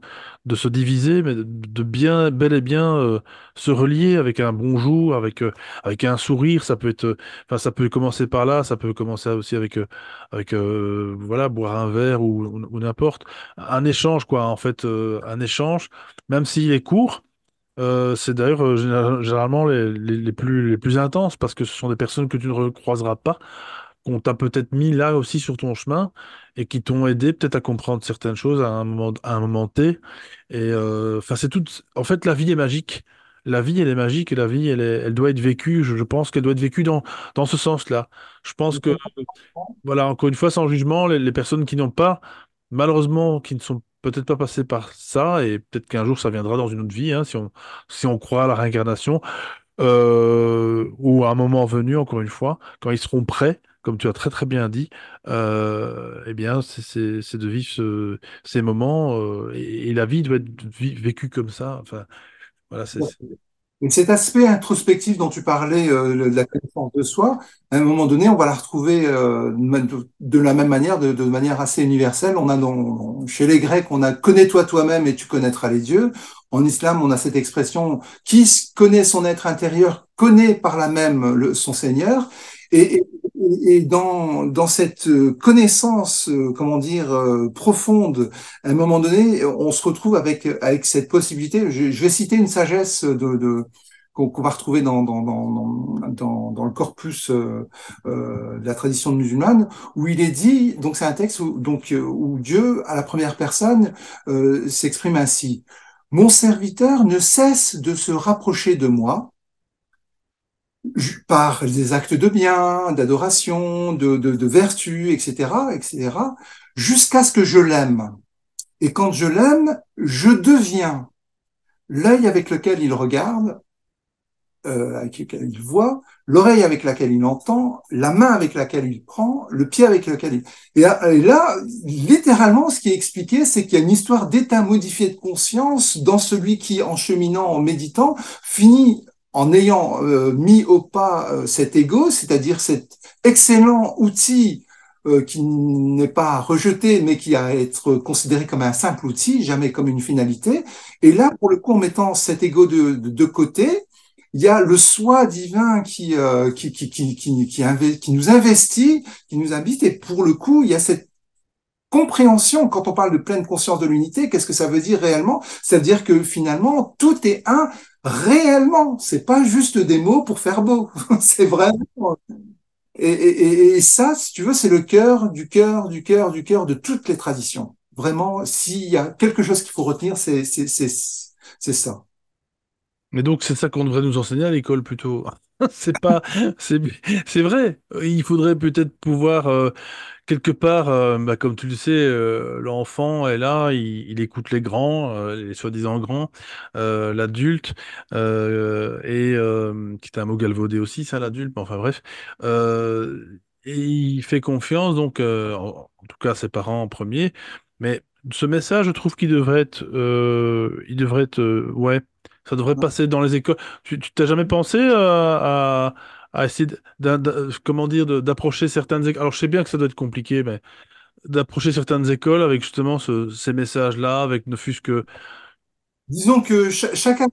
se diviser, mais de bien, bel et bien se relier avec un bonjour, avec un sourire. Ça peut être, enfin, ça peut commencer par là, ça peut commencer aussi avec voilà, boire un verre ou n'importe. Un échange, quoi, en fait, un échange, même s'il est court. C'est d'ailleurs généralement les plus intenses parce que ce sont des personnes que tu ne recroiseras pas, qu'on t'a peut-être mis là aussi sur ton chemin et qui t'ont aidé peut-être à comprendre certaines choses à un moment T. Et enfin, c'est tout. En fait, la vie est magique. La vie, elle est magique et la vie, elle doit être vécue. Je pense qu'elle doit être vécue dans ce sens-là. Je pense que voilà, encore une fois, sans jugement, les personnes qui n'ont pas, malheureusement, qui ne sont peut-être pas passées par ça, et peut-être qu'un jour ça viendra dans une autre vie, hein, si on croit à la réincarnation, ou à un moment venu, encore une fois, quand ils seront prêts, comme tu as très très bien dit, eh bien, c'est de vivre ces moments, et la vie doit être vécue comme ça. Enfin, voilà, Et cet aspect introspectif dont tu parlais, de la connaissance de soi, à un moment donné, on va la retrouver de la même manière, de manière assez universelle. On a chez les Grecs, on a connais-toi toi-même et tu connaîtras les dieux. En islam, on a cette expression qui connaît son être intérieur connaît par là même son Seigneur. et dans cette connaissance, comment dire, profonde, à un moment donné, on se retrouve avec cette possibilité. Je vais citer une sagesse qu'on va retrouver dans le corpus de la tradition musulmane, où il est dit, donc c'est un texte où Dieu, à la première personne, s'exprime ainsi. Mon serviteur ne cesse de se rapprocher de moi par des actes de bien, d'adoration, de vertu, etc., jusqu'à ce que je l'aime. Et quand je l'aime, je deviens l'œil avec lequel il regarde, avec lequel il voit, l'oreille avec laquelle il entend, la main avec laquelle il prend, le pied avec lequel il... Et là, littéralement, ce qui est expliqué, c'est qu'il y a une histoire d'état modifié de conscience dans celui qui, en cheminant, en méditant, finit en ayant mis au pas cet ego, c'est-à-dire cet excellent outil qui n'est pas à rejeter, mais qui a à être considéré comme un simple outil, jamais comme une finalité. Et là, pour le coup, en mettant cet ego de côté, il y a le soi divin qui nous investit, qui nous invite, et pour le coup, il y a cette compréhension, quand on parle de pleine conscience de l'unité, qu'est-ce que ça veut dire réellement? Ça veut dire que finalement, tout est un réellement. C'est pas juste des mots pour faire beau. C'est vraiment. Et ça, si tu veux, c'est le cœur du cœur du cœur du cœur de toutes les traditions. Vraiment, s'il y a quelque chose qu'il faut retenir, c'est ça. Mais donc, c'est ça qu'on devrait nous enseigner à l'école plutôt. C'est pas, c'est, c'est vrai. Il faudrait peut-être pouvoir, quelque part, bah, comme tu le sais, l'enfant est là, il écoute les grands, les soi-disant grands, l'adulte, qui est un mot galvaudé aussi, ça, l'adulte, mais enfin bref. Et il fait confiance, donc, en tout cas, à ses parents en premier. Mais ce message, je trouve qu'il devrait être, ouais, ça devrait passer dans les écoles. Tu t'as jamais pensé à essayer comment dire, d'approcher certaines écoles. Alors, je sais bien que ça doit être compliqué, mais d'approcher certaines écoles avec justement ces messages-là, avec ne fût-ce que... Disons que chacun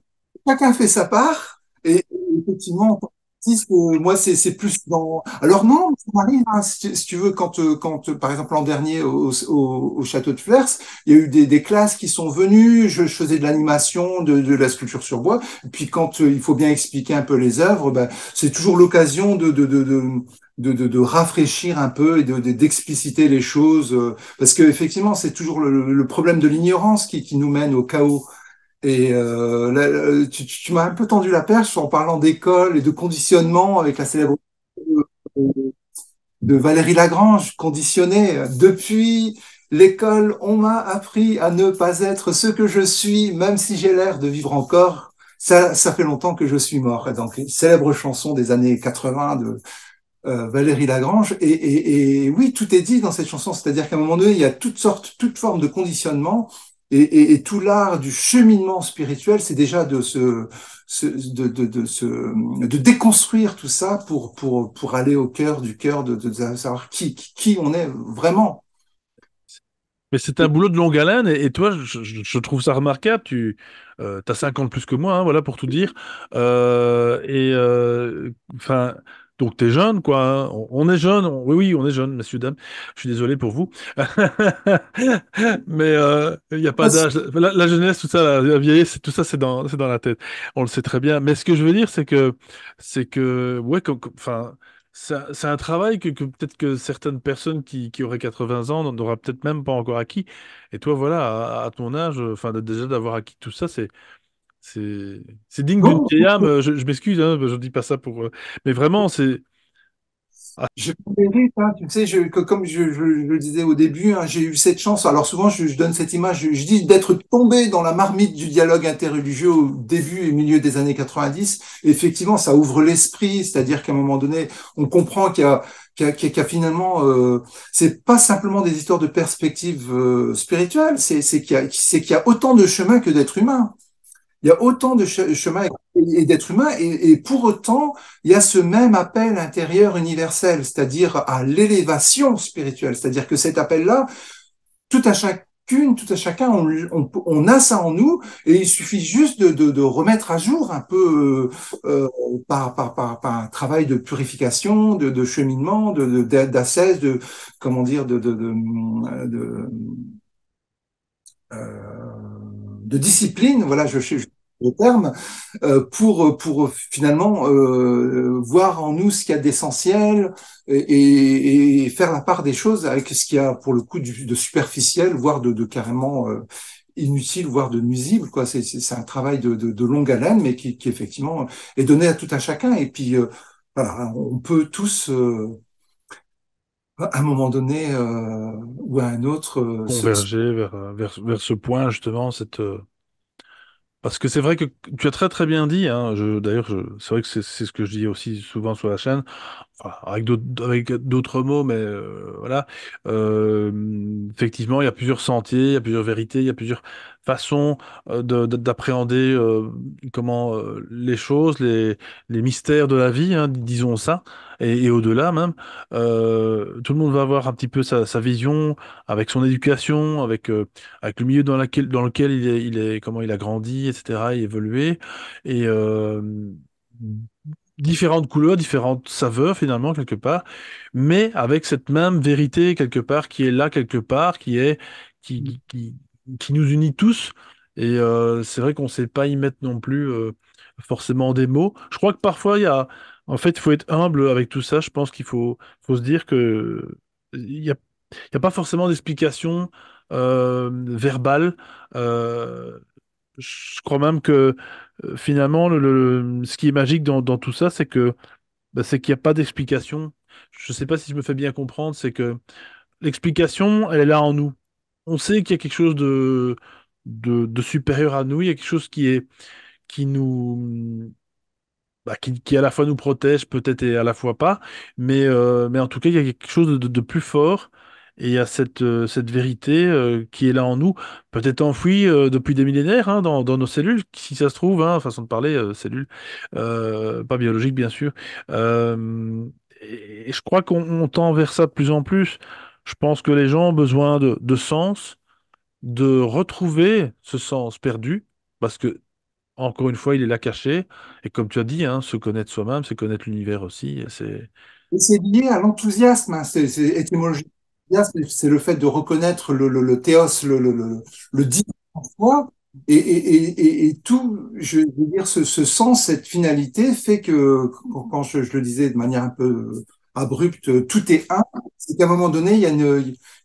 fait sa part, et effectivement, tandis que moi, c'est plus dans... Alors non, ça m'arrive, hein, si tu veux, par exemple, l'an dernier, au château de Flers, il y a eu des classes qui sont venues, je faisais de l'animation, de la sculpture sur bois, et puis quand il faut bien expliquer un peu les œuvres, ben, c'est toujours l'occasion de rafraîchir un peu et d'expliciter les choses, parce que effectivement, c'est toujours le problème de l'ignorance qui nous mène au chaos. Et là, tu m'as un peu tendu la perche en parlant d'école et de conditionnement avec la célèbre de Valérie Lagrange, conditionné. Depuis l'école, on m'a appris à ne pas être ce que je suis, même si j'ai l'air de vivre encore. Ça fait longtemps que je suis mort. Donc, une célèbre chanson des années 80 de Valérie Lagrange. Et oui, tout est dit dans cette chanson. C'est-à-dire qu'à un moment donné, il y a toutes sortes, toutes formes de conditionnement. Et tout l'art du cheminement spirituel, c'est déjà de déconstruire tout ça pour aller au cœur du cœur, de savoir qui on est vraiment. Mais c'est un boulot de longue haleine, et toi, je trouve ça remarquable. T'as 50 plus que moi, hein, voilà, pour tout dire. Enfin, donc t'es jeune, quoi, hein. On est jeune, oui, oui, on est jeune, messieurs, dames. Je suis désolé pour vous. Mais il n'y a pas d'âge. La jeunesse, tout ça, la vieillesse, tout ça, c'est dans la tête. On le sait très bien. Mais ce que je veux dire, ouais, enfin, c'est un travail que peut-être que certaines personnes qui auraient 80 ans n'auraient peut-être même pas encore acquis. Et toi, voilà, à ton âge, enfin, déjà d'avoir acquis tout ça, c'est digne d'une Non, vieille âme. Je m'excuse, hein, je dis pas ça pour. Mais vraiment, c'est. Ah, je mérite, hein, tu sais, comme je le disais au début, hein, j'ai eu cette chance. Alors souvent, je donne cette image, je dis d'être tombé dans la marmite du dialogue interreligieux au début et milieu des années 90. Et effectivement, ça ouvre l'esprit, c'est-à-dire qu'à un moment donné, on comprend qu'il y a finalement, c'est pas simplement des histoires de perspective spirituelle, c'est qu'il y a autant de chemins que d'êtres humains. Il y a autant de chemins et d'êtres humains, et pour autant, il y a ce même appel intérieur universel, c'est-à-dire à l'élévation spirituelle. C'est-à-dire que cet appel-là, tout à chacune, tout à chacun, on a ça en nous, et il suffit juste de remettre à jour un peu par un travail de purification, de cheminement, d'ascèse, comment dire, de, de discipline, voilà, je cherche le terme, pour finalement voir en nous ce qu'il y a d'essentiel et faire la part des choses avec ce qu'il y a pour le coup de superficiel, voire de carrément inutile, voire de nuisible, quoi. C'est un travail de longue haleine, mais qui effectivement est donné à tout un chacun. Et puis voilà, on peut tous à un moment donné ou à un autre Converger vers ce point, justement, parce que c'est vrai que tu as très très bien dit, hein, d'ailleurs, c'est vrai que c'est ce que je dis aussi souvent sur la chaîne, enfin, avec d'autres mots, mais voilà. Effectivement, il y a plusieurs sentiers, il y a plusieurs vérités, il y a plusieurs façons d'appréhender comment les choses, les mystères de la vie, hein, disons ça, et au-delà même. Tout le monde va avoir un petit peu sa vision avec son éducation, avec le milieu dans lequel comment il a grandi, etc., et évolué, et différentes couleurs, différentes saveurs finalement quelque part, mais avec cette même vérité quelque part qui est là quelque part, qui, qui, qui nous unit tous. Et c'est vrai qu'on ne sait pas y mettre non plus forcément des mots. Je crois que parfois en fait, il faut être humble avec tout ça. Je pense faut se dire que il y a pas forcément d'explication verbale. Euh, je crois même que finalement, ce qui est magique dans tout ça, c'est qu'il n'y a pas d'explication. Je ne sais pas si je me fais bien comprendre, c'est que l'explication, elle est là en nous. On sait qu'il y a quelque chose de supérieur à nous, il y a quelque chose qui nous, qui à la fois nous protège, peut-être et à la fois pas, mais en tout cas, il y a quelque chose de plus fort. Et il y a cette vérité qui est là en nous, peut-être enfouie depuis des millénaires hein, dans nos cellules, si ça se trouve, hein, façon de parler, cellules, pas biologiques bien sûr. Euh, et je crois qu'on tend vers ça de plus en plus. Je pense que les gens ont besoin de sens, de retrouver ce sens perdu, parce que encore une fois, il est là caché. Et comme tu as dit, hein, se connaître soi-même, c'est connaître l'univers aussi. Et Et c'est lié à l'enthousiasme, hein, c'est étymologique. L'enthousiasme, c'est le fait de reconnaître le théos, le divin en soi, et tout, je veux dire, ce sens, cette finalité fait que, quand je le disais de manière un peu abrupte, tout est un, c'est qu'à un moment donné, il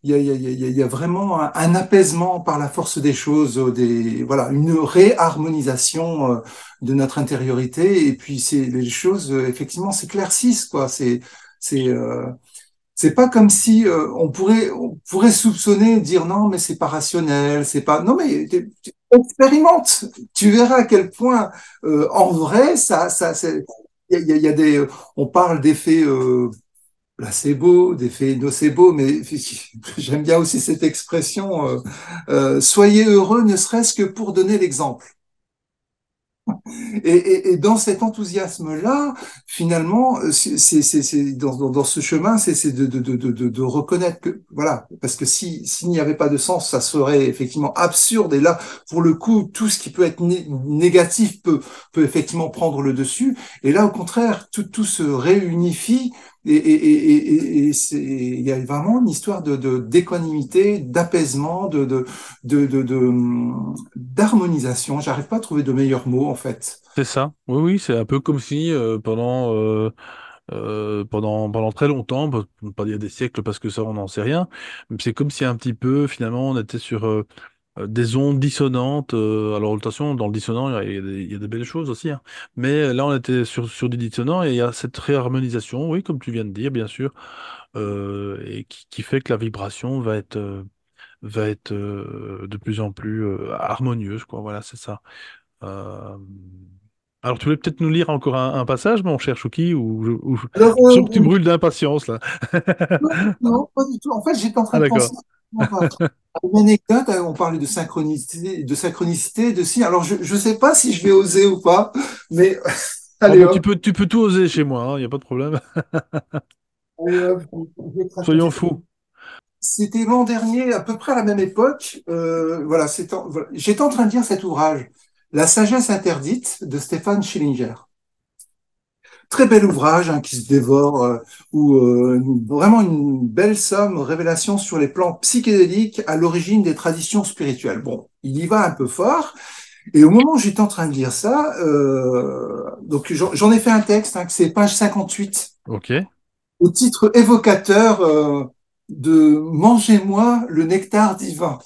y a vraiment un apaisement par la force des choses, voilà, une réharmonisation de notre intériorité, et puis les choses, effectivement, s'éclaircissent, quoi. C'est c'est pas comme si on pourrait soupçonner, dire non, mais c'est pas rationnel, c'est pas. Non, mais expérimente, tu verras à quel point en vrai il y a des. On parle d'effets placebo, d'effets nocebo, mais j'aime bien aussi cette expression. Soyez heureux, ne serait-ce que pour donner l'exemple. Et dans cet enthousiasme-là, finalement, dans ce chemin, c'est de reconnaître que, voilà, parce que s'il n'y avait pas de sens, ça serait effectivement absurde. Et là, pour le coup, tout ce qui peut être négatif peut effectivement prendre le dessus. Et là, au contraire, tout se réunifie. Il y a vraiment une histoire d'équanimité, d'apaisement, d'harmonisation. J'arrive pas à trouver de meilleurs mots, en fait. c'est ça. Oui, oui, c'est un peu comme si pendant très longtemps, pour ne pas dire des siècles parce que ça, on n'en sait rien, mais c'est comme si un petit peu, finalement, on était sur des ondes dissonantes. Alors, attention, dans le dissonant, il y a des belles choses aussi, hein. Mais là, on était sur du dissonant et il y a cette réharmonisation, oui, comme tu viens de dire, bien sûr, et qui fait que la vibration va être de plus en plus harmonieuse, quoi. Voilà, c'est ça. Euh, Alors, tu voulais peut-être nous lire encore un passage, mon cher Chouki, Alors, je sens que tu brûles d'impatience, là. non, pas du tout. En fait, j'étais en Ah, train de d'accord. penser à une anecdote. On parlait de synchronicité, de si. Alors, je ne sais pas si je vais oser ou pas, mais Oh, allez bah, hop, tu peux tout oser chez moi, il n'y a pas de problème. allez hop, je vais te Soyons raconter. fous. C'était l'an dernier, à peu près à la même époque. Voilà, voilà. J'étais en train de lire cet ouvrage, La sagesse interdite de Stéphane Schillinger. Très bel ouvrage hein, qui se dévore, où vraiment une belle somme, révélation sur les plans psychédéliques à l'origine des traditions spirituelles. Bon, il y va un peu fort. Et au moment où j'étais en train de lire ça, donc j'en ai fait un texte, hein, que c'est page 58, Ok. au titre évocateur de Mangez-moi le nectar divin.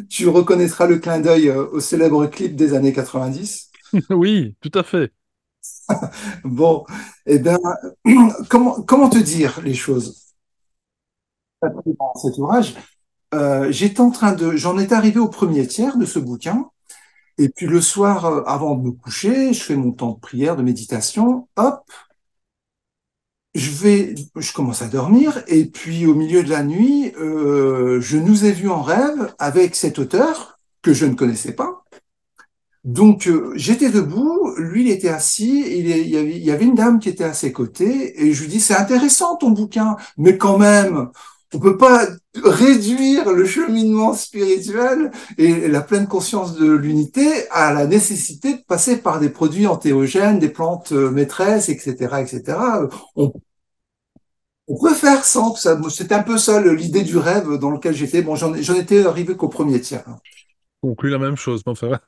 Tu reconnaîtras le clin d'œil au célèbre clip des années 90. Oui, tout à fait. Bon, eh bien, comment te dire les choses dans cet ouvrage? J'étais en train de, j'en étais arrivé au premier tiers de ce bouquin, et puis le soir, avant de me coucher, je fais mon temps de prière, de méditation, hop, je commence à dormir, et puis au milieu de la nuit, je nous ai vus en rêve avec cet auteur que je ne connaissais pas. Donc j'étais debout, lui il était assis, il y avait une dame qui était à ses côtés, et je lui dis, c'est intéressant ton bouquin, mais quand même, on peut pas réduire le cheminement spirituel et la pleine conscience de l'unité à la nécessité de passer par des produits antéogènes, des plantes maîtresses, etc., etc. On on peut faire sans ça. C'était un peu ça l'idée du rêve dans lequel j'étais. Bon, j'en étais arrivé qu'au premier tiers. Conclut la même chose, mon frère.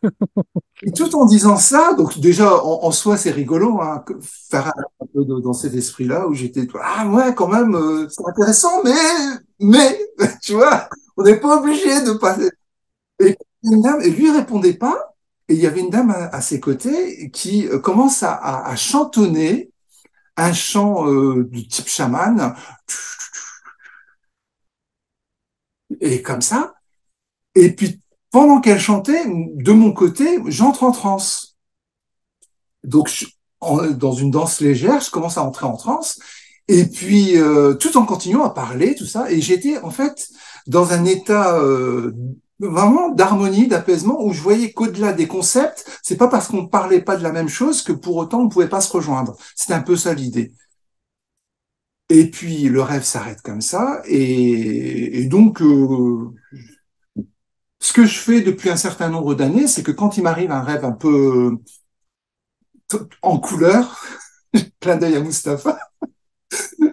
Et tout en disant ça, donc déjà en soi c'est rigolo, hein, faire un peu dans cet esprit-là où j'étais ah ouais quand même c'est intéressant, mais tu vois, on n'est pas obligé de passer. Et une dame, et lui répondait pas, et il y avait une dame à ses côtés qui commence à chantonner un chant du type chaman, et comme ça. Et puis, pendant qu'elle chantait, de mon côté, j'entre en transe. Donc, dans une danse légère, je commence à entrer en transe. Et puis, tout en continuant à parler, tout ça. Et j'étais, en fait, dans un état vraiment d'harmonie, d'apaisement, où je voyais qu'au-delà des concepts, c'est pas parce qu'on ne parlait pas de la même chose que pour autant on ne pouvait pas se rejoindre. C'était un peu ça l'idée. Et puis, le rêve s'arrête comme ça. Et donc, ce que je fais depuis un certain nombre d'années, c'est que quand il m'arrive un rêve un peu en couleur, clin d'œil à Mustapha,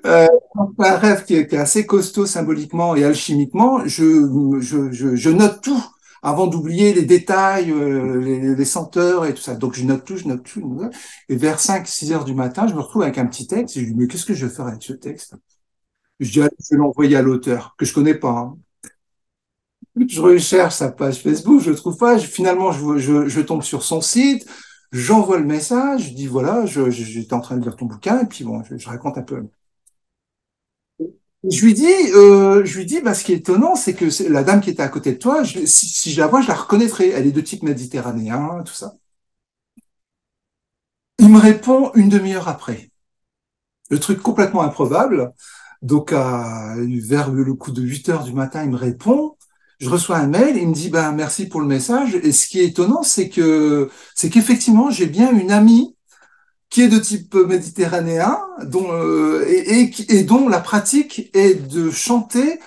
euh, un rêve qui est assez costaud symboliquement et alchimiquement, je note tout avant d'oublier les détails, les senteurs et tout ça. Donc je note tout, je note tout. Et vers 5, 6 heures du matin, je me retrouve avec un petit texte et je dis, mais qu'est-ce que je vais faire avec ce texte? Je dis, allez, je vais l'envoyer à l'auteur, que je connais pas, hein. Je recherche sa page Facebook, je le trouve pas. Finalement, je tombe sur son site, j'envoie le message, je dis voilà, j'étais en train de lire ton bouquin, et puis bon, je raconte un peu. Je lui dis, bah, ce qui est étonnant, c'est que la dame qui était à côté de toi, si je la vois, je la reconnaîtrais. Elle est de type méditerranéen, tout ça. Il me répond une demi-heure après. Le truc complètement improbable. Donc, vers le coup de 8 heures du matin, il me répond. Je reçois un mail, il me dit, ben, merci pour le message. Et ce qui est étonnant, c'est qu'effectivement, j'ai bien une amie qui est de type méditerranéen, et dont la pratique est de chanter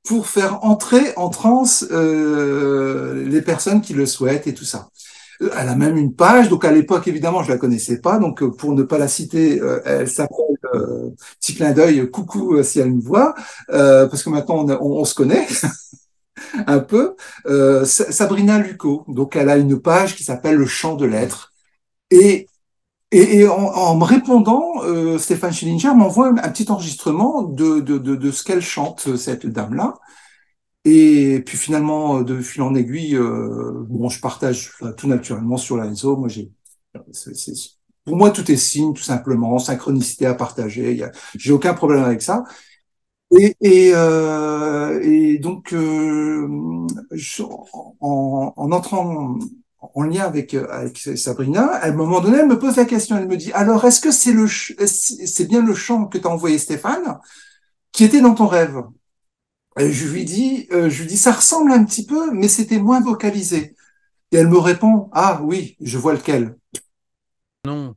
pour faire entrer en transe les personnes qui le souhaitent et tout ça. Elle a même une page, donc à l'époque évidemment je la connaissais pas, donc pour ne pas la citer, elle s'appelle petit clin d'œil, coucou si elle me voit, parce que maintenant on se connaît un peu. Sabrina Luco, donc elle a une page qui s'appelle Le Chant de l'être, et et en me répondant, Stéphane Schillinger m'envoie un petit enregistrement de ce qu'elle chante, cette dame-là. Et puis finalement, de fil en aiguille, bon, je partage tout naturellement sur la réseau. Moi, pour moi, tout est signe, tout simplement, synchronicité à partager. J'ai aucun problème avec ça. Et donc, en entrant en lien avec Sabrina, à un moment donné, elle me pose la question. Elle me dit, alors, est-ce que c'est bien le chant que t'as envoyé Stéphane qui était dans ton rêve? Et je lui dis, ça ressemble un petit peu, mais c'était moins vocalisé. Et elle me répond, ah oui, je vois lequel. Non.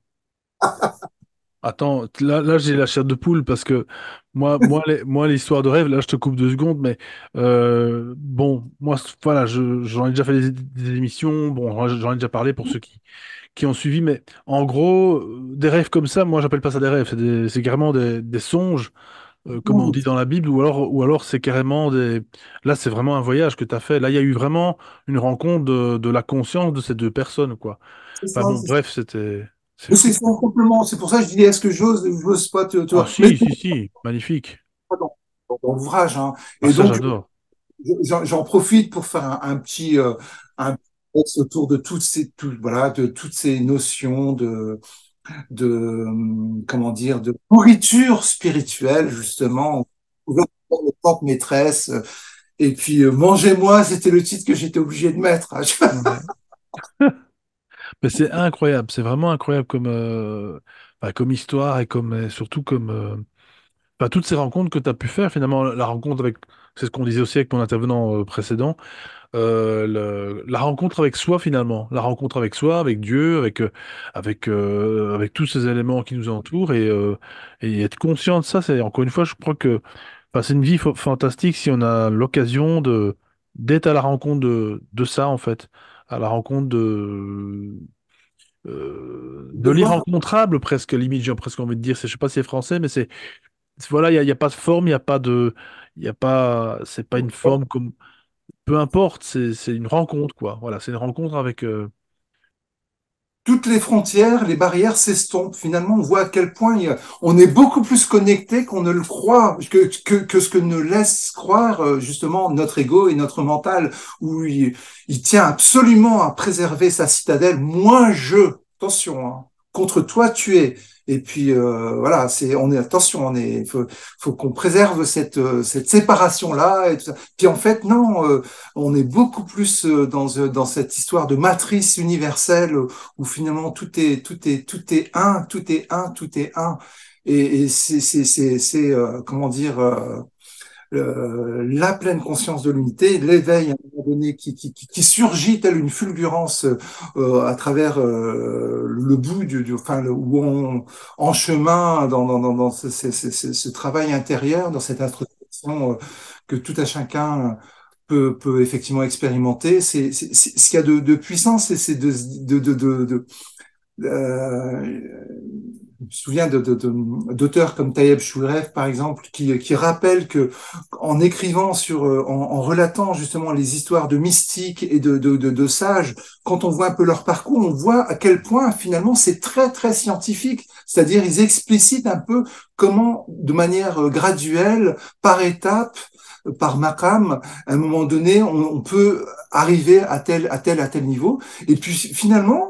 Attends, là j'ai la chair de poule parce que moi l'histoire de rêve, là je te coupe 2 secondes, mais bon, moi voilà, j'en ai déjà fait des émissions, bon, j'en ai déjà parlé pour ceux qui ont suivi, mais en gros, des rêves comme ça, moi j'appelle pas ça des rêves, c'est carrément des songes, comme on dit dans la Bible, ou alors c'est carrément là c'est vraiment un voyage que tu as fait. Là il y a eu vraiment une rencontre de la conscience de ces deux personnes, quoi. C'est Enfin ça, bon, c'est ça. bref, c'est Mais fou, c'est quoi. ça, simplement. C'est pour ça que je dis, est-ce que j'ose pas Ah mais si, si, si, magnifique. pas dans l'ouvrage, hein. Ah Et ça donc, j'adore. j'en profite pour faire un petit texte autour de voilà, de toutes ces notions comment dire, de nourriture spirituelle, justement. Les plantes maîtresses. Et puis, Mangez-moi, c'était le titre que j'étais obligé de mettre. Ouais. Mais c'est incroyable, c'est vraiment incroyable comme histoire et surtout enfin, toutes ces rencontres que tu as pu faire, finalement, la rencontre avec, c'est ce qu'on disait aussi avec mon intervenant précédent, la rencontre avec soi finalement, la rencontre avec soi, avec Dieu, avec tous ces éléments qui nous entourent et être conscient de ça, c'est encore une fois, je crois que enfin, c'est une vie fantastique si on a l'occasion d'être à la rencontre de ça en fait, à la rencontre de De voir l'irrencontrable presque, limite, j'ai presque envie de dire, je sais pas si c'est français, mais voilà, il y a pas de forme, il y a pas, c'est pas une forme comme peu importe, c'est une rencontre, quoi. Voilà, c'est une rencontre avec. toutes les frontières, les barrières s'estompent. Finalement, on voit à quel point on est beaucoup plus connecté qu'on ne le croit, que ce que ne laisse croire justement notre ego et notre mental, où il tient absolument à préserver sa citadelle. Moi, attention, hein, contre toi, tu es. Et puis voilà, attention, faut qu'on préserve cette séparation-là. Et tout ça. Puis en fait, non, on est beaucoup plus dans cette histoire de matrice universelle où finalement tout est un, tout est un, tout est un. Et comment dire, la pleine conscience de l'unité, l'éveil à un moment donné qui surgit tel une fulgurance à travers le bout enfin, où en chemin dans ce travail intérieur, dans cette introspection que tout à chacun peut effectivement expérimenter. Ce qu'il y a de puissant, c'est je me souviens d'auteurs comme Taïeb Chourev, par exemple, qui rappellent que en écrivant en relatant justement les histoires de mystiques et de sages, quand on voit un peu leur parcours, on voit à quel point finalement c'est très très scientifique. C'est-à-dire ils explicitent un peu comment, de manière graduelle, par étapes, par maqam, à un moment donné, on peut arriver à tel niveau. Et puis finalement,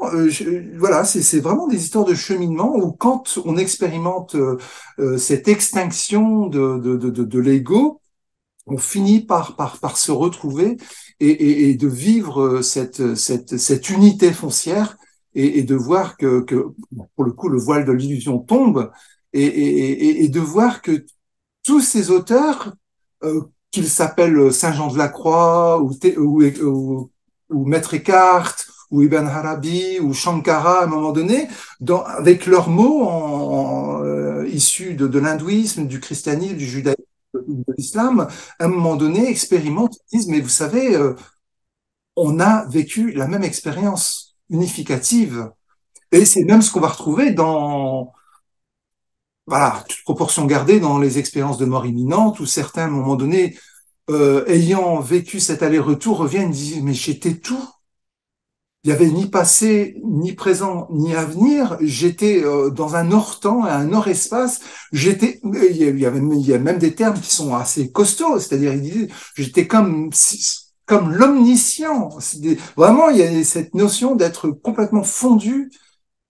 voilà, c'est vraiment des histoires de cheminement où quand on expérimente cette extinction de l'ego, on finit par se retrouver et de vivre cette unité foncière et de voir bon, pour le coup, le voile de l'illusion tombe et de voir que tous ces auteurs, qu'ils s'appellent Saint-Jean de la Croix ou Maître Eckhart ou Ibn Arabi ou Shankara à un moment donné, avec leurs mots issus de l'hindouisme, du christianisme, du judaïsme, de l'islam, à un moment donné expérimentent, disent, mais vous savez, on a vécu la même expérience unificative. Et c'est même ce qu'on va retrouver voilà, toute proportion gardée dans les expériences de mort imminente, où certains, à un moment donné, ayant vécu cet aller-retour, reviennent et disent, mais j'étais tout. Il n'y avait ni passé, ni présent, ni avenir. J'étais dans un hors-temps et un hors-espace. Il y a même des termes qui sont assez costauds. C'est-à-dire, ils disent, j'étais comme l'omniscient. Vraiment, il y a cette notion d'être complètement fondu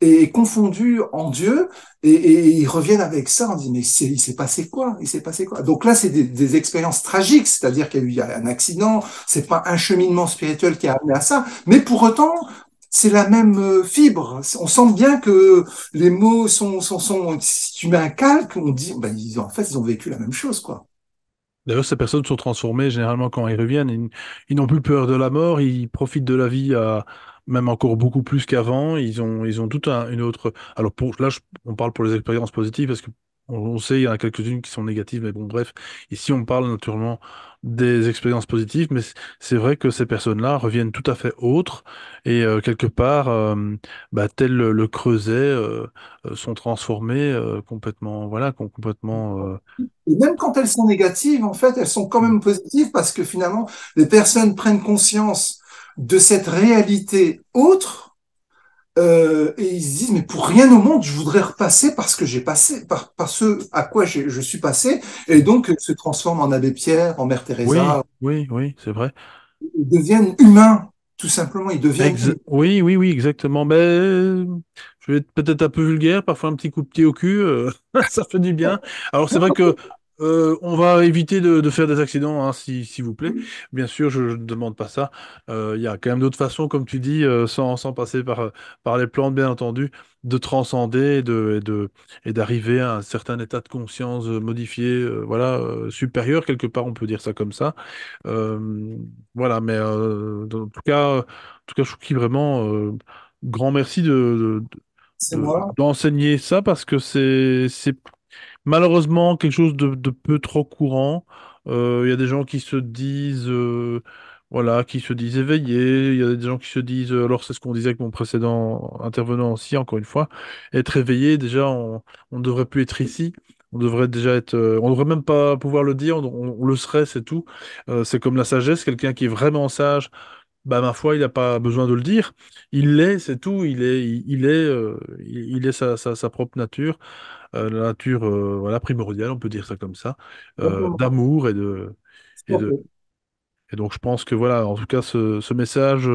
et confondus en Dieu, et ils reviennent avec ça, on dit, mais il s'est passé quoi? Il s'est passé quoi? Donc là, c'est des expériences tragiques, c'est-à-dire qu'il y a eu un accident, c'est pas un cheminement spirituel qui a amené à ça, mais pour autant, c'est la même fibre. On sent bien que les mots si tu mets un calque, on dit, ben, en fait, ils ont vécu la même chose, quoi. D'ailleurs, ces personnes sont transformées généralement quand ils reviennent. Ils n'ont plus peur de la mort, ils profitent de la vie même encore beaucoup plus qu'avant. Ils ont tout une autre. Alors on parle pour les expériences positives parce que on sait, il y en a quelques-unes qui sont négatives, mais bon, bref. Ici, on parle naturellement des expériences positives, mais c'est vrai que ces personnes-là reviennent tout à fait autres et quelque part, tel le creuset, sont transformées complètement, voilà, complètement. Et même quand elles sont négatives, en fait, elles sont quand même positives parce que finalement, les personnes prennent conscience de cette réalité autre et ils se disent, mais pour rien au monde, je voudrais repasser par ce que j'ai passé, par ce à quoi je suis passé, et donc se transforment en Abbé Pierre, en Mère Oui, Teresa, oui, oui, c'est vrai. ils deviennent humains, tout simplement, ils deviennent humains. Oui, oui, oui, exactement. Ben, je vais être peut-être un peu vulgaire, parfois un petit coup de pied au cul, ça fait du bien. Alors c'est vrai que on va éviter de faire des accidents, hein, s'il vous plaît. Bien sûr, je ne demande pas ça. Il y a quand même d'autres façons, comme tu dis, sans passer par les plantes, bien entendu, de transcender et d'arriver à un certain état de conscience modifié, voilà, supérieur, quelque part, on peut dire ça comme ça. Euh, voilà, mais en tout cas, je trouve qu'il vraiment grand merci C'est moi. d'enseigner ça parce que c'est malheureusement quelque chose de peu trop courant. Il y a des gens qui se disent voilà, qui se disent éveillés. Il y a des gens qui se disent alors c'est ce qu'on disait avec mon précédent intervenant aussi, encore une fois, être éveillé. Déjà, on ne devrait plus être ici. On devrait déjà être, on devrait même pas pouvoir le dire. On le serait, c'est tout. C'est comme la sagesse. Quelqu'un qui est vraiment sage, bah, ma foi, il n'a pas besoin de le dire. Il l'est, c'est tout. Il est sa propre nature, la nature voilà, primordiale, on peut dire ça comme ça, d'amour et de. Et donc, je pense que voilà, en tout cas, ce message.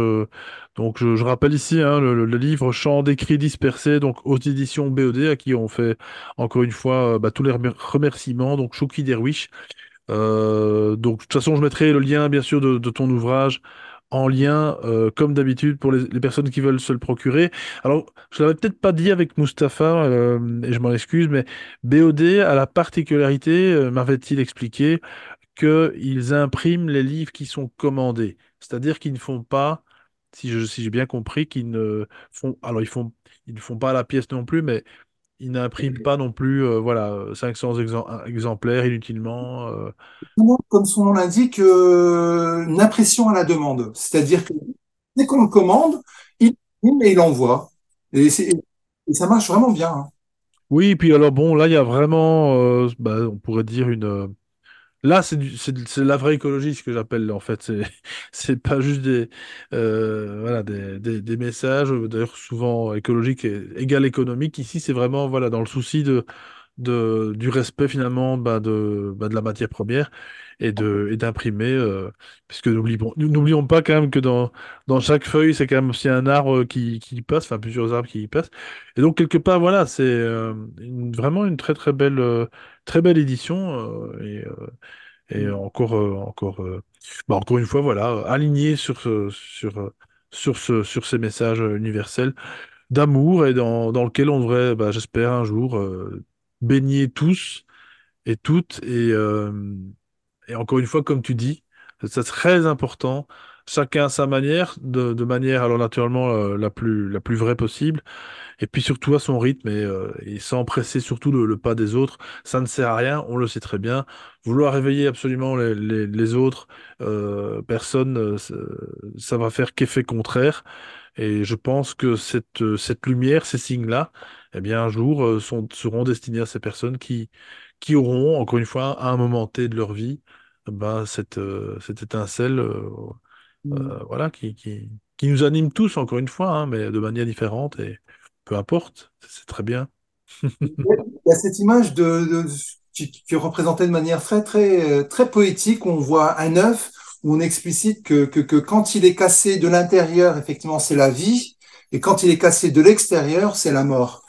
Donc, je rappelle ici hein, le livre Chants d'écrits dispersés, donc aux éditions BOD, à qui on fait encore une fois tous les remerciements. Donc, Chouki Derwish. Donc, de toute façon, je mettrai le lien, bien sûr, de ton ouvrage en lien, comme d'habitude, pour les personnes qui veulent se le procurer. Alors, je l'avais peut-être pas dit avec Mustapha, et je m'en excuse, mais BOD a la particularité, m'avait-il expliqué, qu'ils impriment les livres qui sont commandés. C'est-à-dire qu'ils ne font pas, si j'ai bien compris, qu'ils ne font, alors ils ne font pas à la pièce non plus, mais ils n'impriment pas non plus, voilà, 500 exemplaires inutilement. Comme son nom l'indique, une impression à la demande. C'est-à-dire que dès qu'on le commande, il imprime et il envoie. Et ça marche vraiment bien, hein. Oui, puis alors bon, là, il y a vraiment, on pourrait dire là, c'est de la vraie écologie, ce que j'appelle, en fait. C'est pas juste voilà, des messages, d'ailleurs, souvent écologiques et égal économique. Ici, c'est vraiment, voilà, dans le souci du respect, finalement, de la matière première et d'imprimer, puisque n'oublions pas quand même que dans chaque feuille, c'est quand même aussi un arbre qui y passe, enfin, plusieurs arbres qui y passent. Et donc, quelque part, voilà, c'est vraiment une très belle édition, et encore une fois, voilà, aligné sur ces messages universels d'amour et dans lequel on devrait, j'espère, un jour baigner tous et toutes. Et encore une fois, comme tu dis, c'est très important. Chacun à sa manière, de manière, alors naturellement, la plus vraie possible. Et puis surtout à son rythme et sans presser surtout le pas des autres. Ça ne sert à rien, on le sait très bien. Vouloir réveiller absolument les autres personnes, ça va faire qu'effet contraire. Et je pense que cette lumière, ces signes-là, eh bien, un jour, seront destinés à ces personnes qui auront, encore une fois, à un moment T de leur vie, cette étincelle, voilà, qui nous anime tous, encore une fois, hein, mais de manière différente, et peu importe, c'est très bien. Il y a cette image qui est représentée de manière très poétique, où on voit un œuf, où on explicite que quand il est cassé de l'intérieur, effectivement, c'est la vie, et quand il est cassé de l'extérieur, c'est la mort.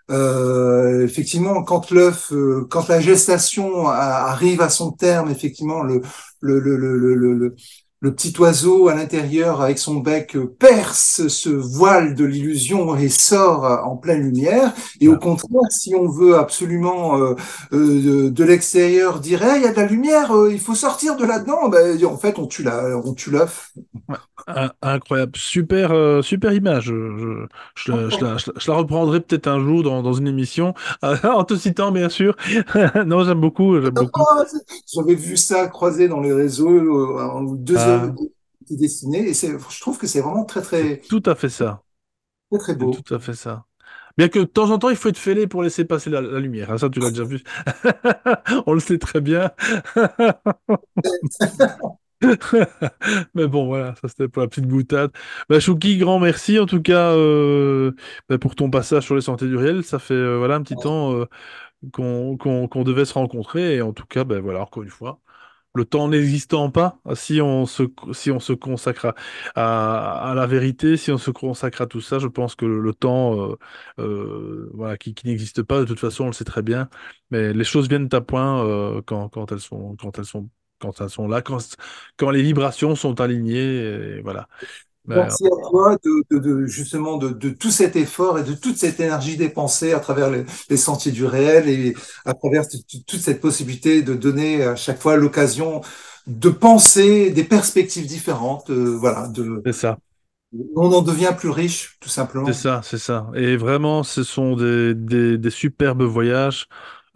Effectivement, quand la gestation arrive à son terme, effectivement, le petit oiseau à l'intérieur avec son bec perce ce voile de l'illusion et sort en pleine lumière. Et au Voilà. contraire, si on veut absolument de l'extérieur dire hey, il y a de la lumière, il faut sortir de là-dedans, ben, en fait on tue l'œuf. Ouais. Incroyable, super, super image. Je la reprendrai peut-être un jour dans une émission, en te citant bien sûr. Non, j'aime beaucoup, j'aime beaucoup. Ah, j'avais vu ça croisé dans les réseaux, deux œuvres Ah, dessinées, et je trouve que c'est vraiment c'est tout à fait ça. très, très C'est beau. tout à fait ça. Bien que de temps en temps, il faut être fêlé pour laisser passer la lumière. Ah, ça, tu l'as déjà vu. On le sait très bien. Mais bon, voilà, ça c'était pour la petite boutade. Bah, Chouki, grand merci en tout cas bah, pour ton passage sur les sentiers du réel. Ça fait voilà un petit temps qu'on devait se rencontrer et en tout cas, bah, voilà, encore une fois. Le temps n'existant pas, si on se consacre à la vérité, si on se consacre à tout ça, je pense que le temps, voilà, qui n'existe pas, de toute façon, on le sait très bien, mais les choses viennent à point quand elles sont là, quand les vibrations sont alignées, et voilà. Mais, Merci à toi justement de tout cet effort et de toute cette énergie dépensée à travers les sentiers du réel et à travers toute cette possibilité de donner à chaque fois l'occasion de penser des perspectives différentes. Voilà, c'est ça. on en devient plus riche, tout C'est simplement. ça, c'est ça. Et vraiment, ce sont des superbes voyages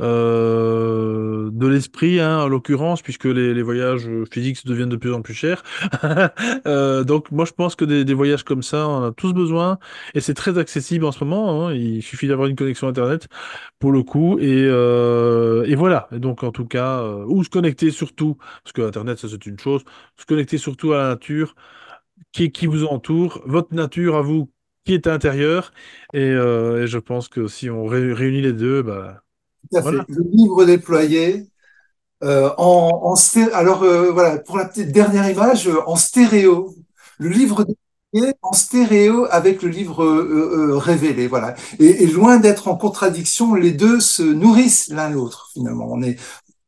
de l'esprit, hein, en l'occurrence, puisque les voyages physiques deviennent de plus en plus chers. Donc, moi, je pense que des voyages comme ça, on en a tous besoin. Et c'est très accessible en ce moment, hein. Il suffit d'avoir une connexion Internet pour le coup. Et voilà. Et donc, en tout cas, ou se connecter surtout, parce que Internet, ça, c'est une chose, se connecter surtout à la nature qui vous entoure, votre nature à vous qui est intérieure. Et je pense que si on réunit les deux, bah Tout à fait. voilà. Le livre déployé alors voilà, pour la petite dernière image, en stéréo. Le livre déployé en stéréo avec le livre révélé, voilà. Et loin d'être en contradiction, les deux se nourrissent l'un l'autre, finalement. On est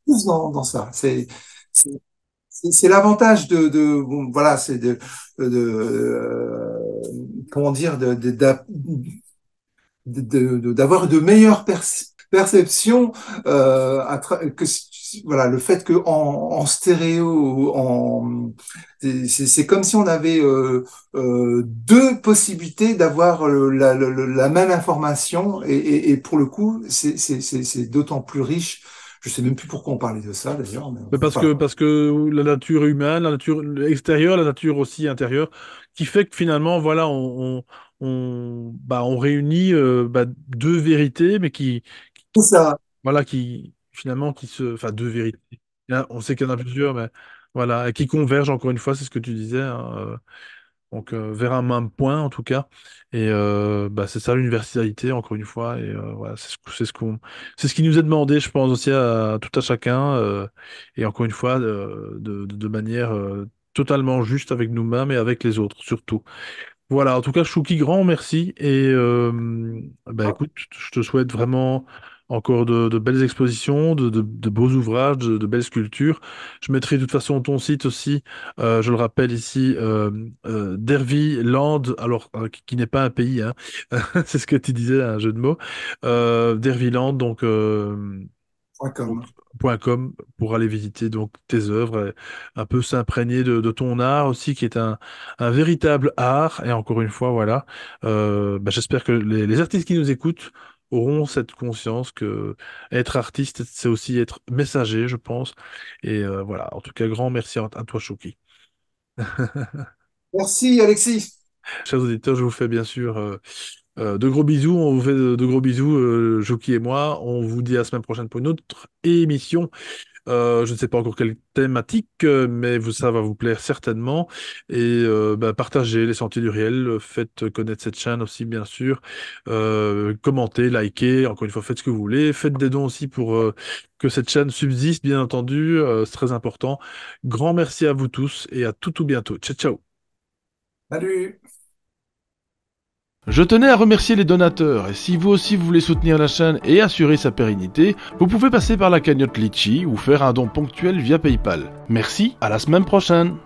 tous dans ça. C'est, c'est l'avantage bon, voilà, c'est comment dire, d'avoir de meilleures perceptions voilà le fait que en stéréo c'est comme si on avait deux possibilités d'avoir la même information et pour le coup c'est d'autant plus riche. Je sais même plus pourquoi on parlait de ça d'ailleurs, mais Mais voilà. parce que la nature humaine, la nature extérieure, la nature aussi intérieure, qui fait que finalement, voilà, on réunit bah, deux vérités, mais C'est ça. voilà, qui finalement, enfin, deux vérités. On sait qu'il y en a plusieurs, mais voilà, et qui convergent encore une fois, c'est ce que tu disais, hein, donc vers un même point en tout cas. Et bah, c'est ça l'universalité encore une fois. Et voilà, c'est ce qui nous est demandé, je pense aussi à tout à chacun. Et encore une fois, de manière totalement juste avec nous-mêmes et avec les autres surtout. Voilà, en tout cas, Chouki, grand merci. Et bah, écoute, je te souhaite vraiment encore de belles expositions, de beaux ouvrages, de belles sculptures. Je mettrai de toute façon ton site aussi, je le rappelle ici, Dervy Land, alors qui n'est pas un pays, hein. C'est ce que tu disais, un jeu de mots. Dervyland, donc Point donc, com. .com pour aller visiter donc tes œuvres, et un peu s'imprégner de ton art aussi, qui est un véritable art. Et encore une fois, voilà, bah, j'espère que les artistes qui nous écoutent auront cette conscience que être artiste, c'est aussi être messager, je pense. Et voilà, en tout cas, grand merci à toi, Chouki. Merci Alexis. Chers auditeurs, je vous fais bien sûr de gros bisous. On vous fait de gros bisous, Chouki et moi. On vous dit à la semaine prochaine pour une autre émission. Je ne sais pas encore quelle thématique, mais ça va vous plaire certainement. Et bah, partagez les sentiers du réel, faites connaître cette chaîne aussi, bien sûr. Commentez, likez, encore une fois, faites ce que vous voulez. Faites des dons aussi pour que cette chaîne subsiste, bien entendu. C'est très important. Grand merci à vous tous et à tout bientôt. Ciao, ciao. Salut. Je tenais à remercier les donateurs, et si vous aussi vous voulez soutenir la chaîne et assurer sa pérennité, vous pouvez passer par la cagnotte Litchi ou faire un don ponctuel via PayPal. Merci, à la semaine prochaine.